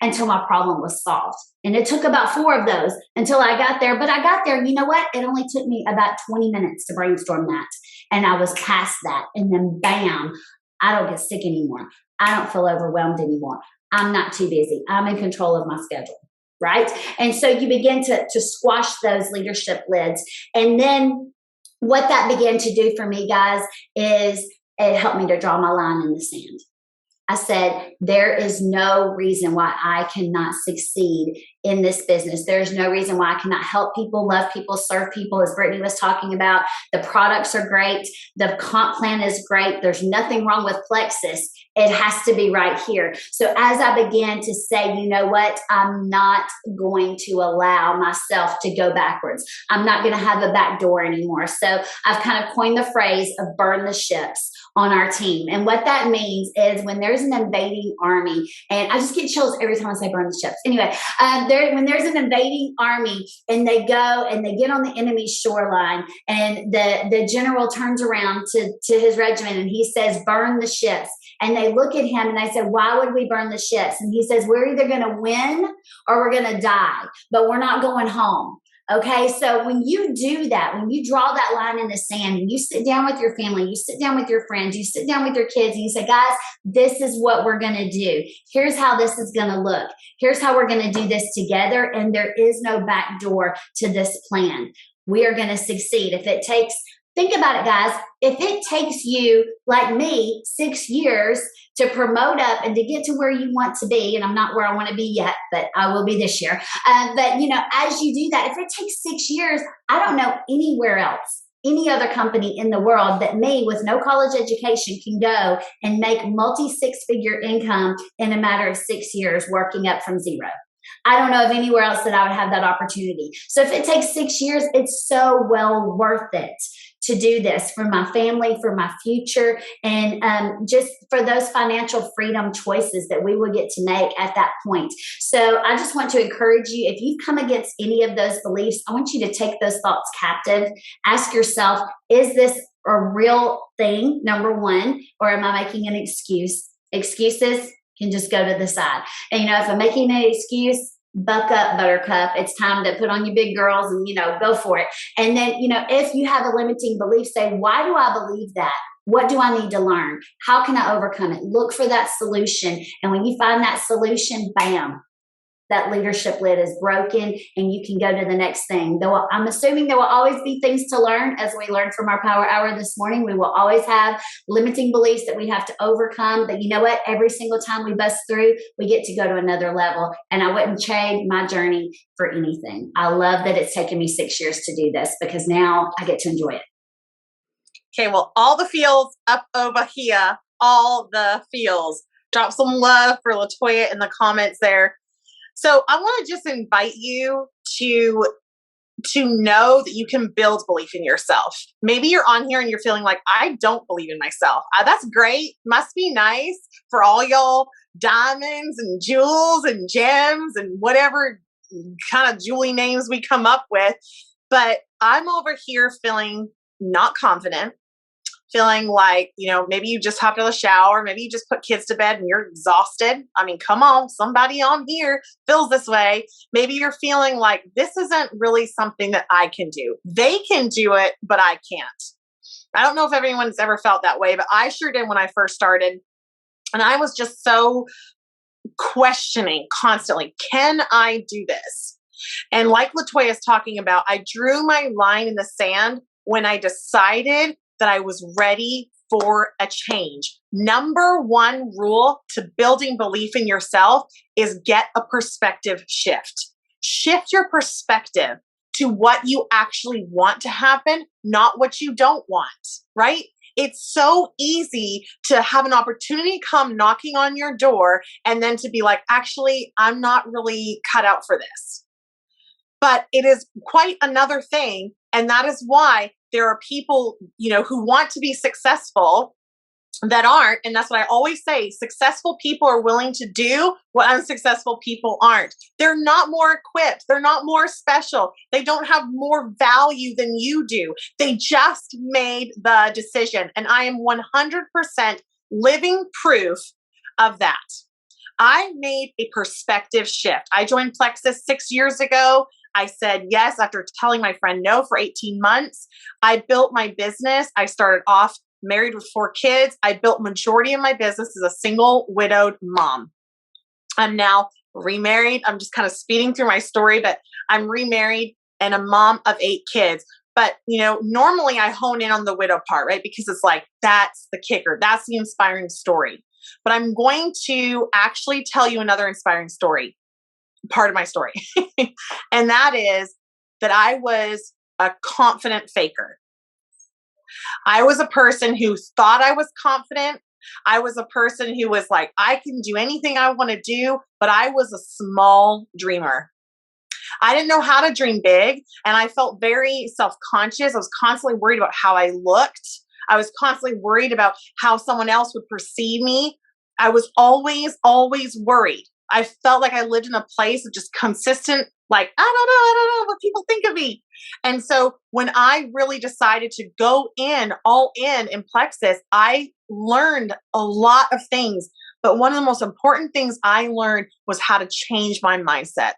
until my problem was solved. And it took about 4 of those until I got there. But I got there, you know what? It only took me about 20 minutes to brainstorm that. And I was past that. And then bam, I don't get sick anymore. I don't feel overwhelmed anymore. I'm not too busy. I'm in control of my schedule. Right? And so you begin to squash those leadership lids. And then what that began to do for me, guys, is it helped me to draw my line in the sand. I said, there is no reason why I cannot succeed in this business. There's no reason why I cannot help people, love people, serve people, as Brittany was talking about. The products are great. The comp plan is great. There's nothing wrong with Plexus It has to be right here. So as I began to say, you know what, I'm not going to allow myself to go backwards. I'm not going to have a back door anymore. So I've kind of coined the phrase of burn the ships on our team. And what that means is when there's an invading army, and I just get chills every time I say burn the ships. Anyway, when there's an invading army and they go and they get on the enemy shoreline, and the general turns around to his regiment and he says, burn the ships. And they look at him and they say, why would we burn the ships? And he says, we're either going to win or we're going to die, but we're not going home. Okay, so when you do that, when you draw that line in the sand and you sit down with your family, you sit down with your friends, you sit down with your kids and you say, guys, this is what we're going to do. Here's how this is going to look. Here's how we're going to do this together. And there is no back door to this plan. We are going to succeed. If it takes, think about it, guys. If it takes you, like me, 6 years to promote up and to get to where you want to be, and I'm not where I want to be yet, but I will be this year. But, as you do that, if it takes 6 years, I don't know anywhere else, any other company in the world that me with no college education can go and make multi-six-figure income in a matter of 6 years working up from zero. I don't know of anywhere else that I would have that opportunity. So if it takes 6 years, it's so well worth it to do this for my family, for my future, and just for those financial freedom choices that we will get to make at that point. So I just want to encourage you, if you've come against any of those beliefs, I want you to take those thoughts captive. Ask yourself, is this a real thing, number one, or am I making an excuse? Excuses can just go to the side. And, if I'm making an excuse, buck up, buttercup. It's time to put on your big girls and, go for it. And then, if you have a limiting belief, say, why do I believe that? What do I need to learn? How can I overcome it? Look for that solution. And when you find that solution, bam, that leadership lid is broken and you can go to the next thing. Though I'm assuming there will always be things to learn, as we learned from our power hour this morning. We will always have limiting beliefs that we have to overcome. But you know what? Every single time we bust through, we get to go to another level. And I wouldn't trade my journey for anything. I love that it's taken me 6 years to do this because now I get to enjoy it. Okay, well, all the feels up over here, all the feels. Drop some love for Latoya in the comments there. So I want to just invite you to know that you can build belief in yourself. Maybe you're on here and you're feeling like, I don't believe in myself. That's great. Must be nice for all y'all diamonds and jewels and gems and whatever kind of jewelry names we come up with. But I'm over here feeling not confident, feeling like, maybe you just hopped out of the shower, maybe you just put kids to bed and you're exhausted. I mean, come on, somebody on here feels this way. Maybe you're feeling like this isn't really something that I can do. They can do it, but I can't. I don't know if everyone's ever felt that way, but I sure did when I first started. And I was just so questioning constantly, can I do this? And like Latoya is talking about, I drew my line in the sand when I decided that I was ready for a change. Number one rule to building belief in yourself is get a perspective shift. Shift your perspective to what you actually want to happen, not what you don't want, right? It's so easy to have an opportunity come knocking on your door and then to be like, actually, I'm not really cut out for this. But it is quite another thing. And that is why there are people, who want to be successful that aren't. And that's what I always say. Successful people are willing to do what unsuccessful people aren't. They're not more equipped. They're not more special. They don't have more value than you do. They just made the decision. And I am 100% living proof of that. I made a perspective shift. I joined Plexus 6 years ago. I said yes after telling my friend no for 18 months. I built my business. I started off married with 4 kids. I built majority of my business as a single widowed mom. I'm now remarried. I'm just kind of speeding through my story, but I'm remarried and a mom of 8 kids. But, normally I hone in on the widow part, right? Because it's like, that's the kicker. That's the inspiring story. But I'm going to actually tell you another inspiring story. Part of my story. And that is that I was a confident faker. I was a person who thought I was confident I was a person who was like, I can do anything I want to do, but I was a small dreamer. I didn't know how to dream big, and I felt very self-conscious. I was constantly worried about how I looked. I was constantly worried about how someone else would perceive me. I was always worried. I felt like I lived in a place of just consistent, like, I don't know what people think of me. And so when I really decided to go all in Plexus, I learned a lot of things. But one of the most important things I learned was how to change my mindset.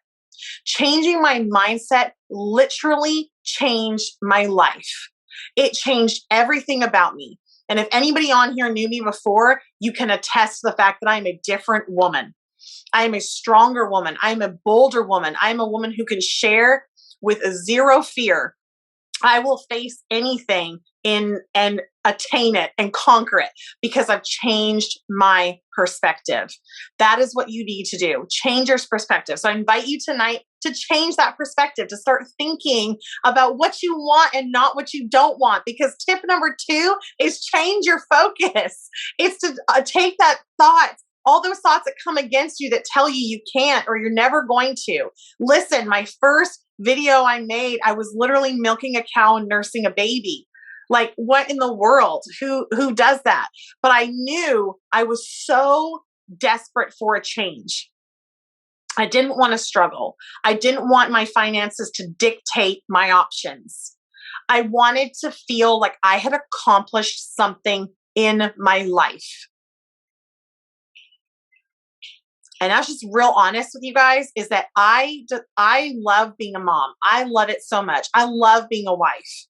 Changing my mindset literally changed my life. It changed everything about me. And if anybody on here knew me before, you can attest to the fact that I'm a different woman. I am a stronger woman. I am a bolder woman. I am a woman who can share with zero fear. I will face anything and attain it and conquer it because I've changed my perspective. That is what you need to do. Change your perspective. So I invite you tonight to change that perspective, to start thinking about what you want and not what you don't want. Because tip number 2 is change your focus. It's to take that thought, all those thoughts that come against you that tell you can't or you're never going to. Listen, my first video I made, I was literally milking a cow and nursing a baby. Like, what in the world? Who does that? But I knew I was so desperate for a change. I didn't want to struggle. I didn't want my finances to dictate my options. I wanted to feel like I had accomplished something in my life. And that's just real honest with you guys, is that I love being a mom. I love it so much. I love being a wife.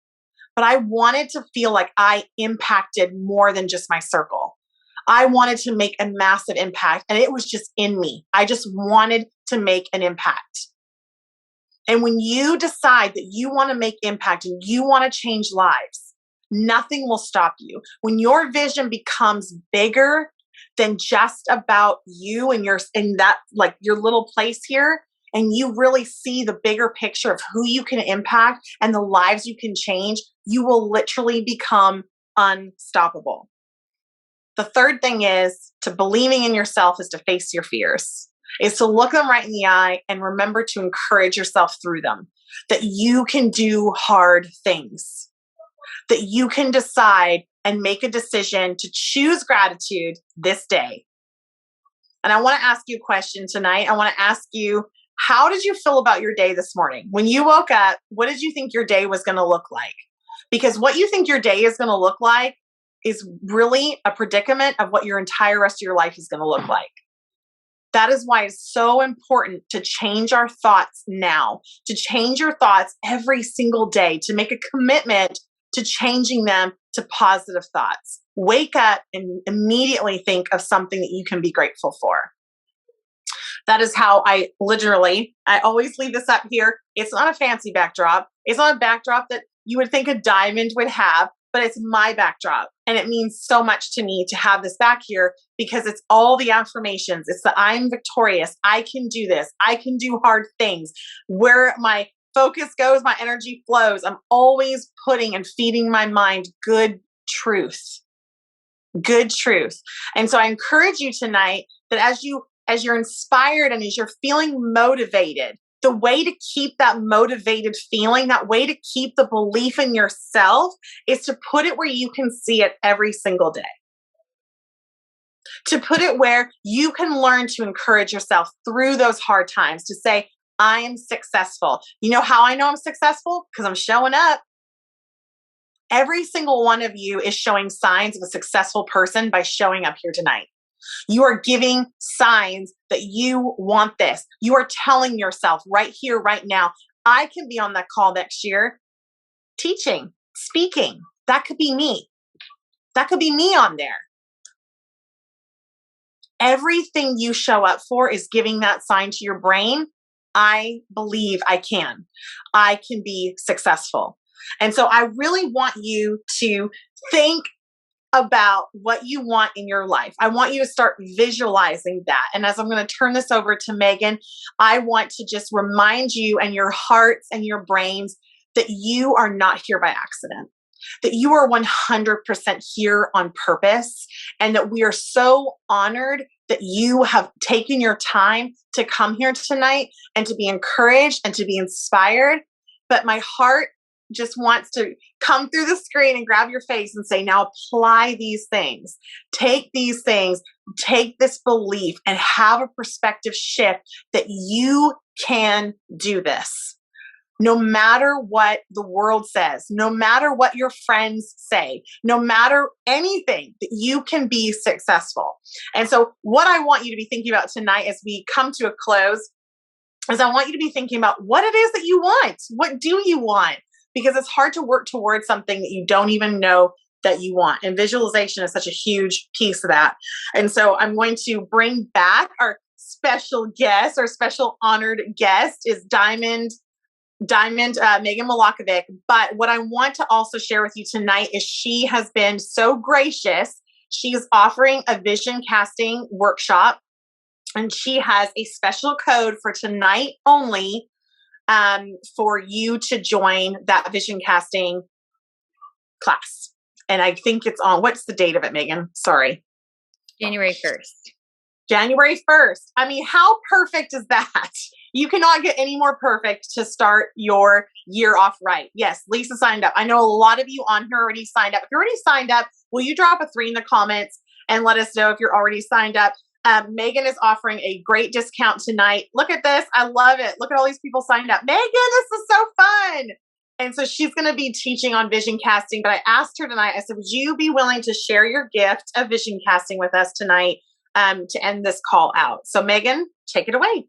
But I wanted to feel like I impacted more than just my circle. I wanted to make a massive impact, and it was just in me. I just wanted to make an impact. And when you decide that you want to make impact and you want to change lives, nothing will stop you. When your vision becomes bigger than just about you and your little place here, and you really see the bigger picture of who you can impact and the lives you can change, you will literally become unstoppable. The third thing is to believing in yourself is to face your fears, is to look them right in the eye and remember to encourage yourself through them, that you can do hard things, that you can decide and make a decision to choose gratitude this day. And I want to ask you a question tonight. I want to ask you, how did you feel about your day this morning? When you woke up, what did you think your day was going to look like? Because what you think your day is going to look like is really a predicament of what your entire rest of your life is going to look like. That is why it's so important to change our thoughts now, to change your thoughts every single day, to make a commitment to changing them to positive thoughts. Wake up and immediately think of something that you can be grateful for. That is how I always leave this up here. It's not a fancy backdrop. It's not a backdrop that you would think a diamond would have, but it's my backdrop. And it means so much to me to have this back here because it's all the affirmations. It's the I'm victorious. I can do this. I can do hard things. Where my focus goes, my energy flows. I'm always putting and feeding my mind good truth. Good truth. And so I encourage you tonight that as you're inspired and as you're feeling motivated, the way to keep that motivated feeling, that way to keep the belief in yourself is to put it where you can see it every single day. To put it where you can learn to encourage yourself through those hard times, to say, I am successful. You know how I know I'm successful? Because I'm showing up. Every single one of you is showing signs of a successful person by showing up here tonight. You are giving signs that you want this. You are telling yourself right here, right now, I can be on that call next year, teaching, speaking. That could be me. That could be me on there. Everything you show up for is giving that sign to your brain. I believe I can. I can be successful. And so I really want you to think about what you want in your life. I want you to start visualizing that. And as I'm going to turn this over to Megan, I want to just remind you and your hearts and your brains that you are not here by accident. that you are 100% here on purpose, and that we are so honored that you have taken your time to come here tonight and to be encouraged and to be inspired. But my heart just wants to come through the screen and grab your face and say, now apply these things. Take these things, take this belief, and have a perspective shift that you can do this. No matter what the world says, no matter what your friends say, no matter anything, that you can be successful. And so what I want you to be thinking about tonight as we come to a close is I want you to be thinking about what it is that you want. What do you want? Because it's hard to work towards something that you don't even know that you want. And visualization is such a huge piece of that. And so I'm going to bring back our special guest. Our special honored guest is Diamond Megan Milakovic. But what I want to also share with you tonight is she has been so gracious. She is offering a vision casting workshop, and she has a special code for tonight only for you to join that vision casting class. And I think it's on, what's the date of it, Megan? Sorry. January 1st. January 1st. I mean, how perfect is that? You cannot get any more perfect to start your year off right. Yes, Lisa signed up. I know a lot of you on here already signed up. If you're already signed up, will you drop a 3 in the comments and let us know if you're already signed up? Megan is offering a great discount tonight. Look at this. I love it. Look at all these people signed up. Megan, this is so fun. And so she's going to be teaching on vision casting. But I asked her tonight, I said, would you be willing to share your gift of vision casting with us tonight to end this call out? So Megan, take it away.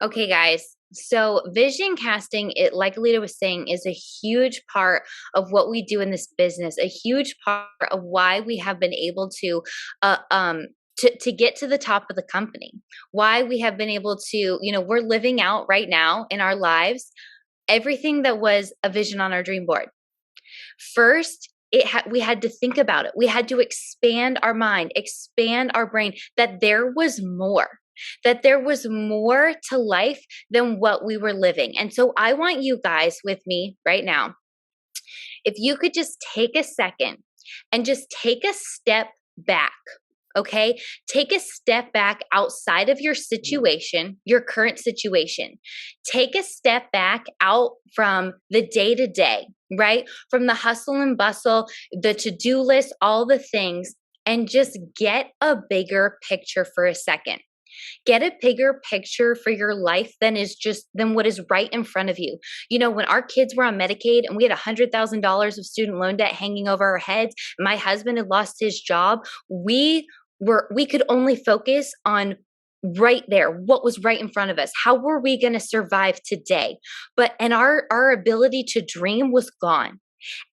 Okay, guys. So vision casting, it, like Alita was saying, is a huge part of what we do in this business, a huge part of why we have been able to get to the top of the company, why we have been able to, we're living out right now in our lives everything that was a vision on our dream board. First, we had to think about it. We had to expand our mind, expand our brain, that there was more to life than what we were living. And so I want you guys with me right now, if you could just take a second and just take a step back. Okay, take a step back outside of your situation, your current situation. Take a step back out from the day to day, right? From the hustle and bustle, the to-do list, all the things, and just get a bigger picture for a second. Get a bigger picture for your life than what is right in front of you. When our kids were on Medicaid and we had $100,000 of student loan debt hanging over our heads, my husband had lost his job, we could only focus on right there, what was right in front of us. How were we going to survive today? And our ability to dream was gone.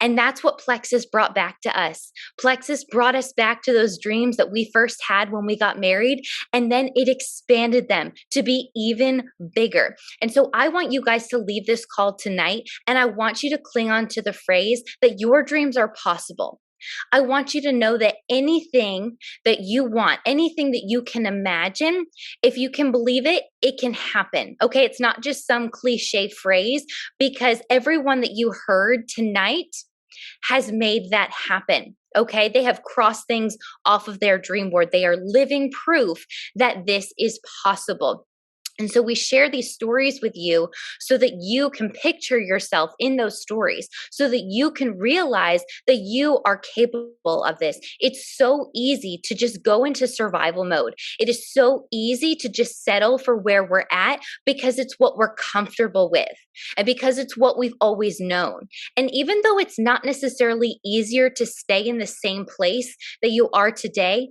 And that's what Plexus brought back to us. Plexus brought us back to those dreams that we first had when we got married, and then it expanded them to be even bigger. And so I want you guys to leave this call tonight, and I want you to cling on to the phrase that your dreams are possible. I want you to know that anything that you want, anything that you can imagine, if you can believe it, it can happen. Okay, it's not just some cliche phrase, because everyone that you heard tonight has made that happen. Okay, they have crossed things off of their dream board. They are living proof that this is possible. And so we share these stories with you so that you can picture yourself in those stories, so that you can realize that you are capable of this. It's so easy to just go into survival mode. It is so easy to just settle for where we're at because it's what we're comfortable with and because it's what we've always known. And even though it's not necessarily easier to stay in the same place that you are today,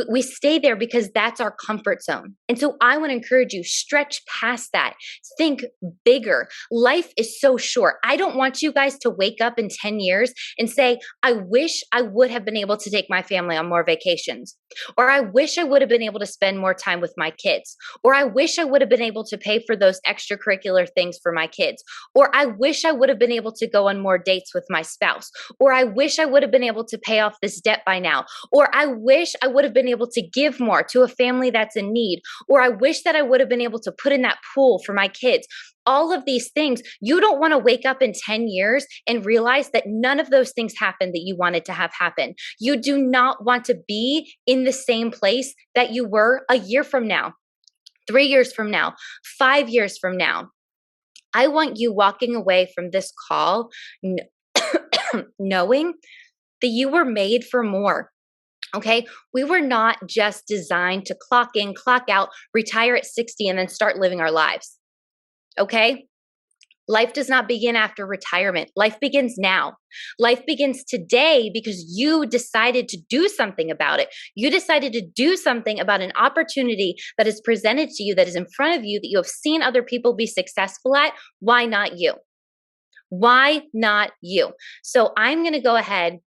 we stay there because that's our comfort zone. And so I want to encourage you, stretch past that. Think bigger. Life is so short. I don't want you guys to wake up in 10 years and say, I wish I would have been able to take my family on more vacations. Or I wish I would have been able to spend more time with my kids. Or I wish I would have been able to pay for those extracurricular things for my kids. Or I wish I would have been able to go on more dates with my spouse. Or I wish I would have been able to pay off this debt by now. Or I wish I would have have been able to give more to a family that's in need, or I wish that I would have been able to put in that pool for my kids. All of these things, you don't want to wake up in 10 years and realize that none of those things happened that you wanted to have happen. You do not want to be in the same place that you were a year from now, 3 years from now, 5 years from now. I want you walking away from this call knowing that you were made for more. Okay. We were not just designed to clock in, clock out, retire at 60, and then start living our lives. Okay. Life does not begin after retirement. Life begins now. Life begins today because you decided to do something about it. You decided to do something about an opportunity that is presented to you, that is in front of you, that you have seen other people be successful at. Why not you? Why not you? So I'm going to go ahead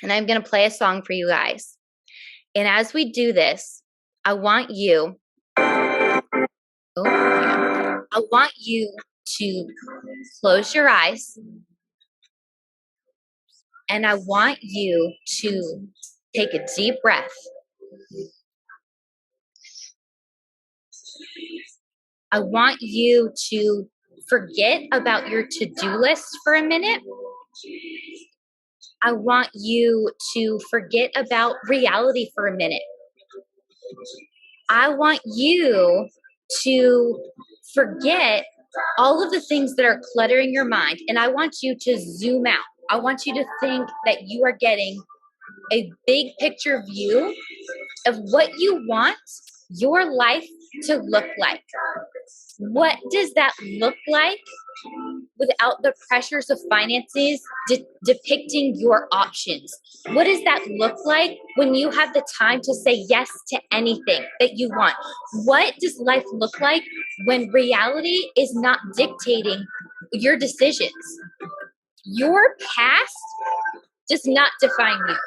and I'm going to play a song for you guys. And as we do this, I want you to close your eyes, and I want you to take a deep breath. I want you to forget about your to-do list for a minute. I want you to forget about reality for a minute. I want you to forget all of the things that are cluttering your mind, and I want you to zoom out. I want you to think that you are getting a big picture view of what you want your life to look like. What does that look like without the pressures of finances depicting your options? What does that look like when you have the time to say yes to anything that you want? What does life look like when reality is not dictating your decisions? Your past does not define you.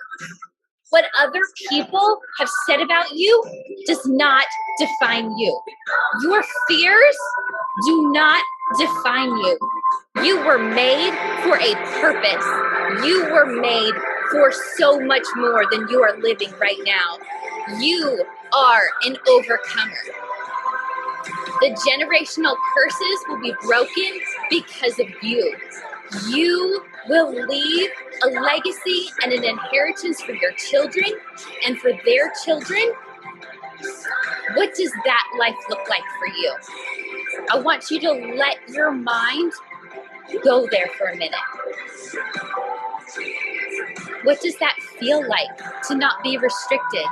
What other people have said about you does not define you. Your fears do not define you. You were made for a purpose. You were made for so much more than you are living right now. You are an overcomer. The generational curses will be broken because of you. You will leave a legacy and an inheritance for your children and for their children. What does that life look like for you? I want you to let your mind go there for a minute. What does that feel like to not be restricted?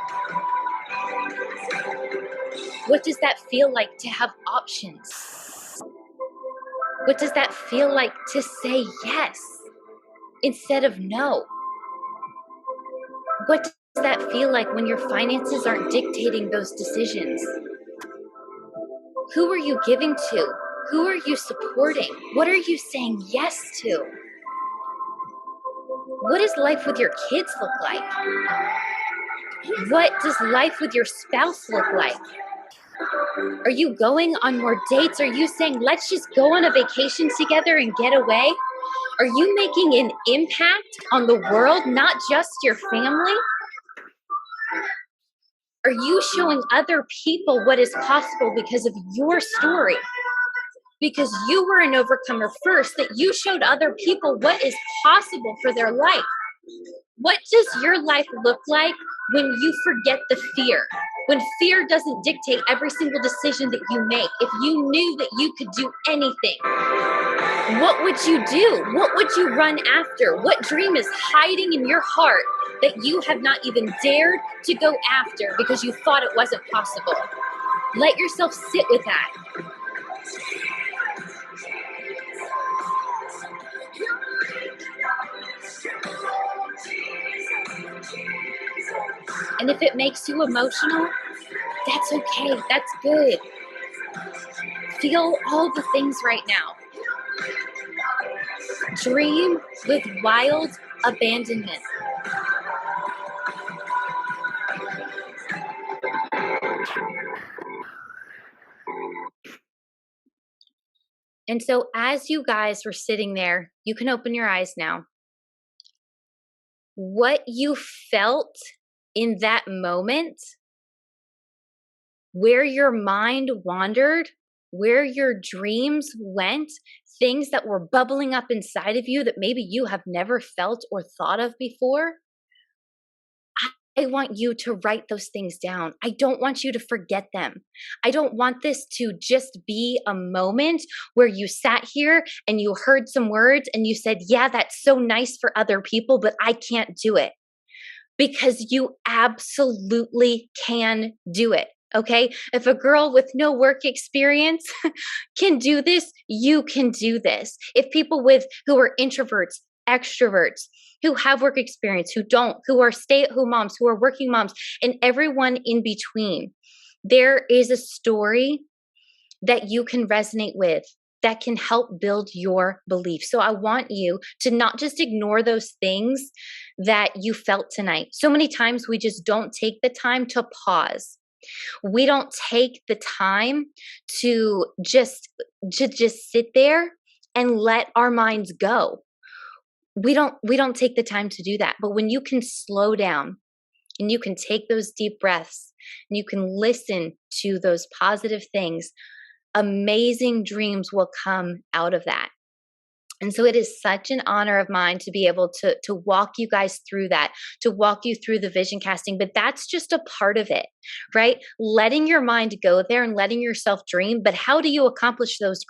What does that feel like to have options? What does that feel like to say yes instead of no? What does that feel like when your finances aren't dictating those decisions? Who are you giving to? Who are you supporting? What are you saying yes to? What does life with your kids look like? What does life with your spouse look like? Are you going on more dates? Are you saying, let's just go on a vacation together and get away? Are you making an impact on the world, not just your family? Are you showing other people what is possible because of your story? Because you were an overcomer first, that you showed other people what is possible for their life. What does your life look like when you forget the fear? When fear doesn't dictate every single decision that you make? If you knew that you could do anything, what would you do? What would you run after? What dream is hiding in your heart that you have not even dared to go after because you thought it wasn't possible? Let yourself sit with that. And if it makes you emotional, that's okay. That's good. Feel all the things right now. Dream with wild abandonment. And so as you guys were sitting there, you can open your eyes now. What you felt in that moment, where your mind wandered, where your dreams went, things that were bubbling up inside of you that maybe you have never felt or thought of before, I want you to write those things down. I don't want you to forget them. I don't want this to just be a moment where you sat here and you heard some words and you said, yeah, that's so nice for other people, but I can't do it. Because you absolutely can do it. Okay. If a girl with no work experience can do this, you can do this. If people who are introverts, extroverts, who have work experience, who don't, who are stay-at-home moms, who are working moms, and everyone in between, there is a story that you can resonate with that can help build your belief. So I want you to not just ignore those things that you felt tonight. So many times we just don't take the time to pause. We don't take the time to just sit there and let our minds go. We don't take the time to do that. But when you can slow down and you can take those deep breaths and you can listen to those positive things, amazing dreams will come out of that. And so it is such an honor of mine to be able to walk you guys through that, to walk you through the vision casting. But that's just a part of it, right? Letting your mind go there and letting yourself dream. But how do you accomplish those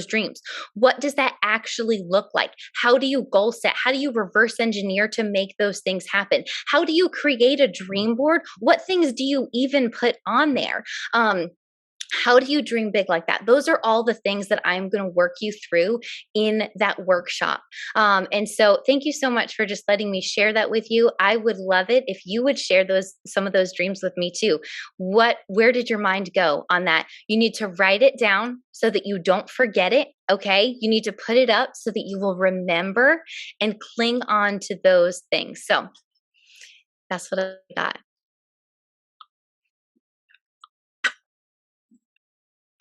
dreams? What does that actually look like? How do you goal set? How do you reverse engineer to make those things happen? How do you create a dream board? What things do you even put on there? How do you dream big like that? Those are all the things that I'm going to work you through in that workshop. And so thank you so much for just letting me share that with you. I would love it if you would share some of those dreams with me too. Where did your mind go on that? You need to write it down so that you don't forget it. Okay. You need to put it up so that you will remember and cling on to those things. So that's what I got.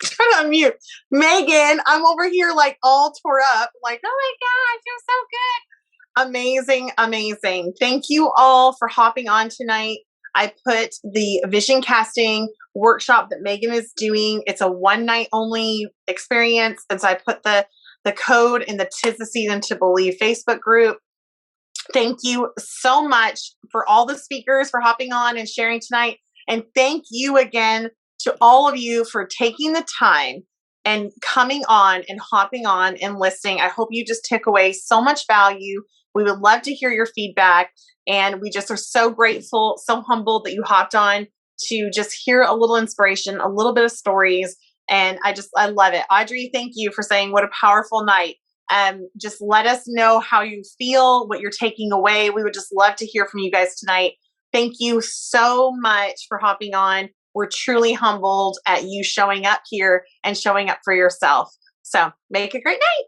Trying to unmute. Megan, I'm over here like all tore up, like, oh my gosh, you're so good. Amazing, amazing. Thank you all for hopping on tonight. I put the vision casting workshop that Megan is doing. It's a one night only experience. And so I put the code in the 'Tis the Season to Believe Facebook group. Thank you so much for all the speakers for hopping on and sharing tonight. And thank you again to all of you for taking the time and coming on and hopping on and listening. I hope you just took away so much value. We would love to hear your feedback. And we just are so grateful, so humbled that you hopped on to just hear a little inspiration, a little bit of stories. And I love it. Audrey, thank you for saying what a powerful night. Just let us know how you feel, what you're taking away. We would just love to hear from you guys tonight. Thank you so much for hopping on. We're truly humbled at you showing up here and showing up for yourself. So make a great night.